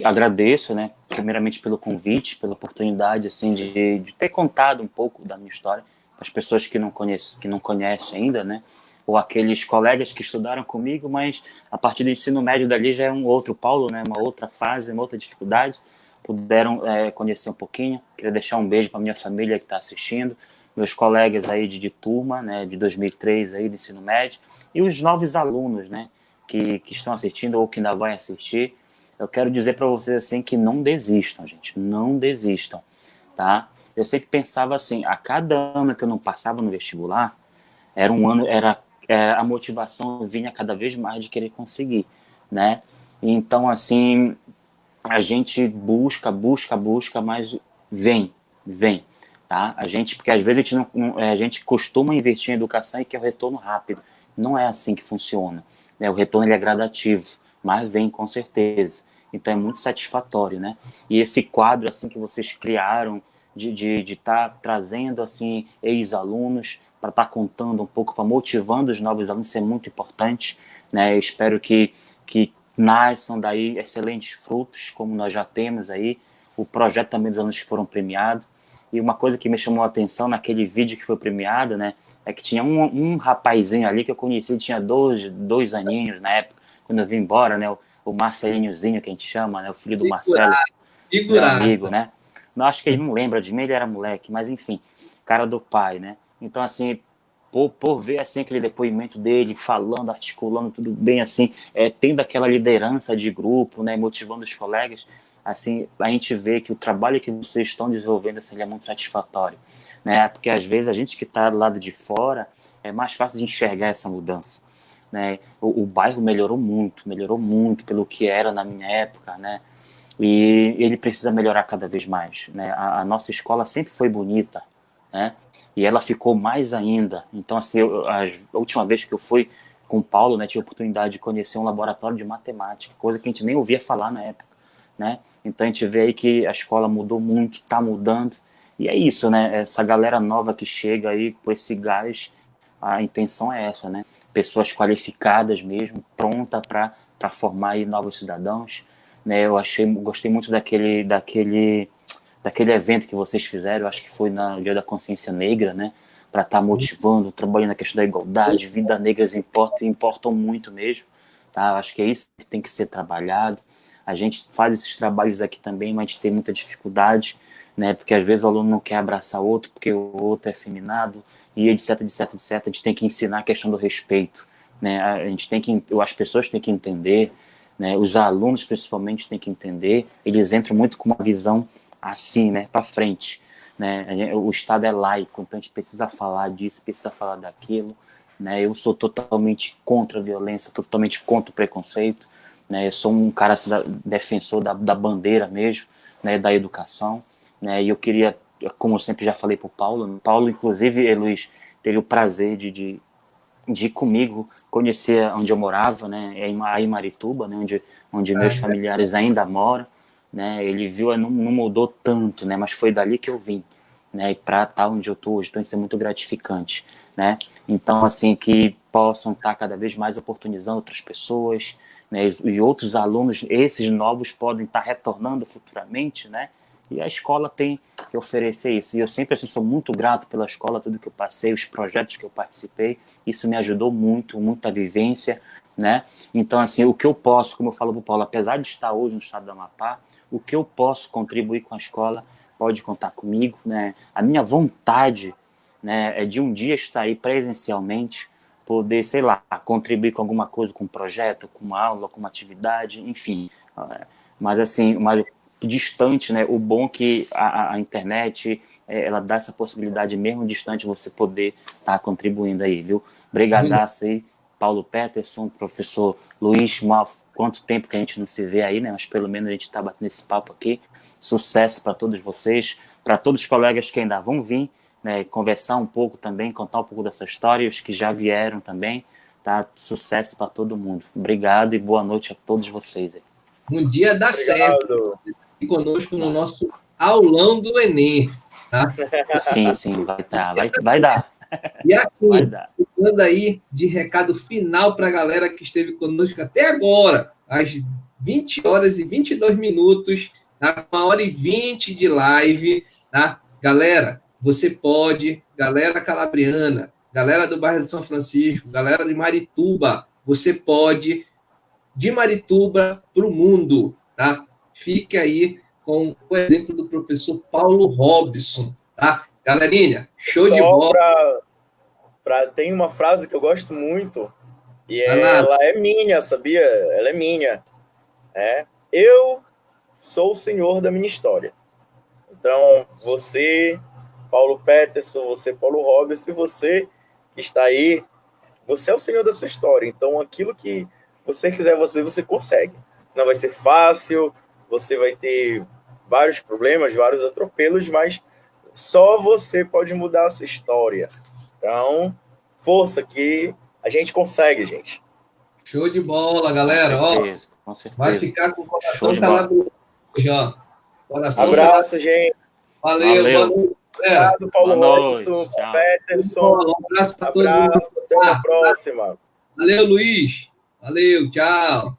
Agradeço, né, primeiramente pelo convite, pela oportunidade, assim, de ter contado um pouco da minha história para as pessoas que não conhecem ainda, né, ou aqueles colegas que estudaram comigo, mas a partir do ensino médio dali já é um outro Paulo, né, uma outra fase, uma outra dificuldade, puderam conhecer um pouquinho. Queria deixar um beijo para minha família que está assistindo, meus colegas aí de turma, né, de 2003 aí do ensino médio, e os novos alunos, né, que estão assistindo ou que ainda vão assistir. Eu quero dizer para vocês assim que não desistam, gente, não desistam, tá? Eu sempre pensava assim, a cada ano que eu não passava no vestibular, era um ano, a motivação vinha cada vez mais de querer conseguir, né? Então assim, a gente busca, mas vem, tá? Porque às vezes a gente costuma investir em educação e quer o retorno rápido. Não é assim que funciona, né? O retorno ele é gradativo, mas vem com certeza. Então é muito satisfatório, né? E esse quadro assim que vocês criaram de estar trazendo assim ex-alunos para estar contando um pouco, para motivando os novos alunos, isso é muito importante, né? Eu espero que nasçam daí excelentes frutos, como nós já temos aí, o projeto também dos alunos que foram premiados. E uma coisa que me chamou a atenção naquele vídeo que foi premiado, né, é que tinha um rapazinho ali que eu conheci, tinha dois aninhos na época, quando eu vim embora, né, o Marcelinhozinho, que a gente chama, né, o filho do Marcelo, meu amigo, né. Eu acho que ele não lembra de mim, ele era moleque, mas enfim, cara do pai, né. Então, assim, por ver assim aquele depoimento dele, falando, articulando tudo bem, assim, tendo aquela liderança de grupo, né, motivando os colegas, assim, a gente vê que o trabalho que vocês estão desenvolvendo assim, ele é muito satisfatório, né? Porque às vezes a gente que está do lado de fora é mais fácil de enxergar essa mudança, né? O bairro melhorou muito pelo que era na minha época, né? E ele precisa melhorar cada vez mais, né? A nossa escola sempre foi bonita, né? E ela ficou mais ainda. Então, assim, a última vez que eu fui com o Paulo, né, tive a oportunidade de conhecer um laboratório de matemática, coisa que a gente nem ouvia falar na época, né? Então a gente vê aí que a escola mudou muito, está mudando, e é isso, né? Essa galera nova que chega aí com esse gás, a intenção é essa, né? Pessoas qualificadas mesmo, pronta para formar aí novos cidadãos, né? Gostei muito daquele evento que vocês fizeram, acho que foi no Dia da Consciência Negra, né? Para estar motivando, trabalhando na questão da igualdade, vidas negras importam muito mesmo, tá? Acho que é isso que tem que ser trabalhado. A gente faz esses trabalhos aqui também, mas a gente tem muita dificuldade, né? Porque às vezes o aluno não quer abraçar outro, porque o outro é efeminado, e etc, etc, etc. A gente tem que ensinar a questão do respeito, né? As pessoas têm que entender, né? Os alunos principalmente têm que entender. Eles entram muito com uma visão assim, né? Para frente, né? O Estado é laico, então a gente precisa falar disso, precisa falar daquilo, né? Eu sou totalmente contra a violência, totalmente contra o preconceito, né? Eu sou um cara assim, defensor da bandeira mesmo, né? Da educação, né? E eu queria, como eu sempre já falei para o Paulo, inclusive, Luiz, teve o prazer de ir comigo conhecer onde eu morava, né? Em Marituba, né? Onde meus familiares ainda moram, né? Ele viu, não mudou tanto, né? Mas foi dali que eu vim, né? E para estar onde eu estou hoje, então isso é muito gratificante, né? Então, assim, que possam estar cada vez mais oportunizando outras pessoas, né? E outros alunos, esses novos podem estar retornando futuramente, né? E a escola tem que oferecer isso. E eu sempre assim, sou muito grato pela escola, tudo que eu passei, os projetos que eu participei. Isso me ajudou muito, muita vivência, né? Então, assim, o que eu posso, como eu falo para o Paulo, apesar de estar hoje no estado do Amapá, o que eu posso contribuir com a escola, pode contar comigo, né? A minha vontade, né, é de um dia estar aí presencialmente, poder, sei lá, contribuir com alguma coisa, com um projeto, com uma aula, com uma atividade, enfim. Mas assim, mas distante, né? O bom que a internet, ela dá essa possibilidade mesmo distante você poder estar contribuindo aí, viu? Brigadaço aí, Paulo Peterson, professor Luiz, quanto tempo que a gente não se vê aí, né? Mas pelo menos a gente está batendo esse papo aqui. Sucesso para todos vocês, para todos os colegas que ainda vão vir, né? Conversar um pouco também, contar um pouco dessa história, os que já vieram também, tá? Sucesso para todo mundo. Obrigado e boa noite a todos vocês aí. Um dia dá certo. E conosco no nosso aulão do Enem, tá? Sim, vai dar. E assim, ficando aí de recado final para a galera que esteve conosco até agora, às 20 horas e 22 minutos, tá? 1h20 de live, tá? Galera, você pode, galera calabriana, galera do bairro de São Francisco, galera de Marituba, você pode, de Marituba para o mundo, tá? Fique aí com o exemplo do professor Paulo Robson, tá? Galerinha, show de bola. Tem uma frase que eu gosto muito, e ela é minha, sabia? Ela é minha. Eu sou o senhor da minha história. Então, você, Paulo Peterson, você, Paulo Robson, e você que está aí, você é o senhor da sua história. Então, aquilo que você quiser, você consegue. Não vai ser fácil, você vai ter vários problemas, vários atropelos, mas só você pode mudar a sua história. Então, força que a gente consegue, gente. Show de bola, galera. Com certeza. Vai ficar com o coração calabrioso, ó. Abraço, gente. Valeu. Boa noite, galera. Obrigado, Paulo Robson, Peterson. Um abraço para todos. Até a próxima. Valeu, Luiz. Valeu, tchau.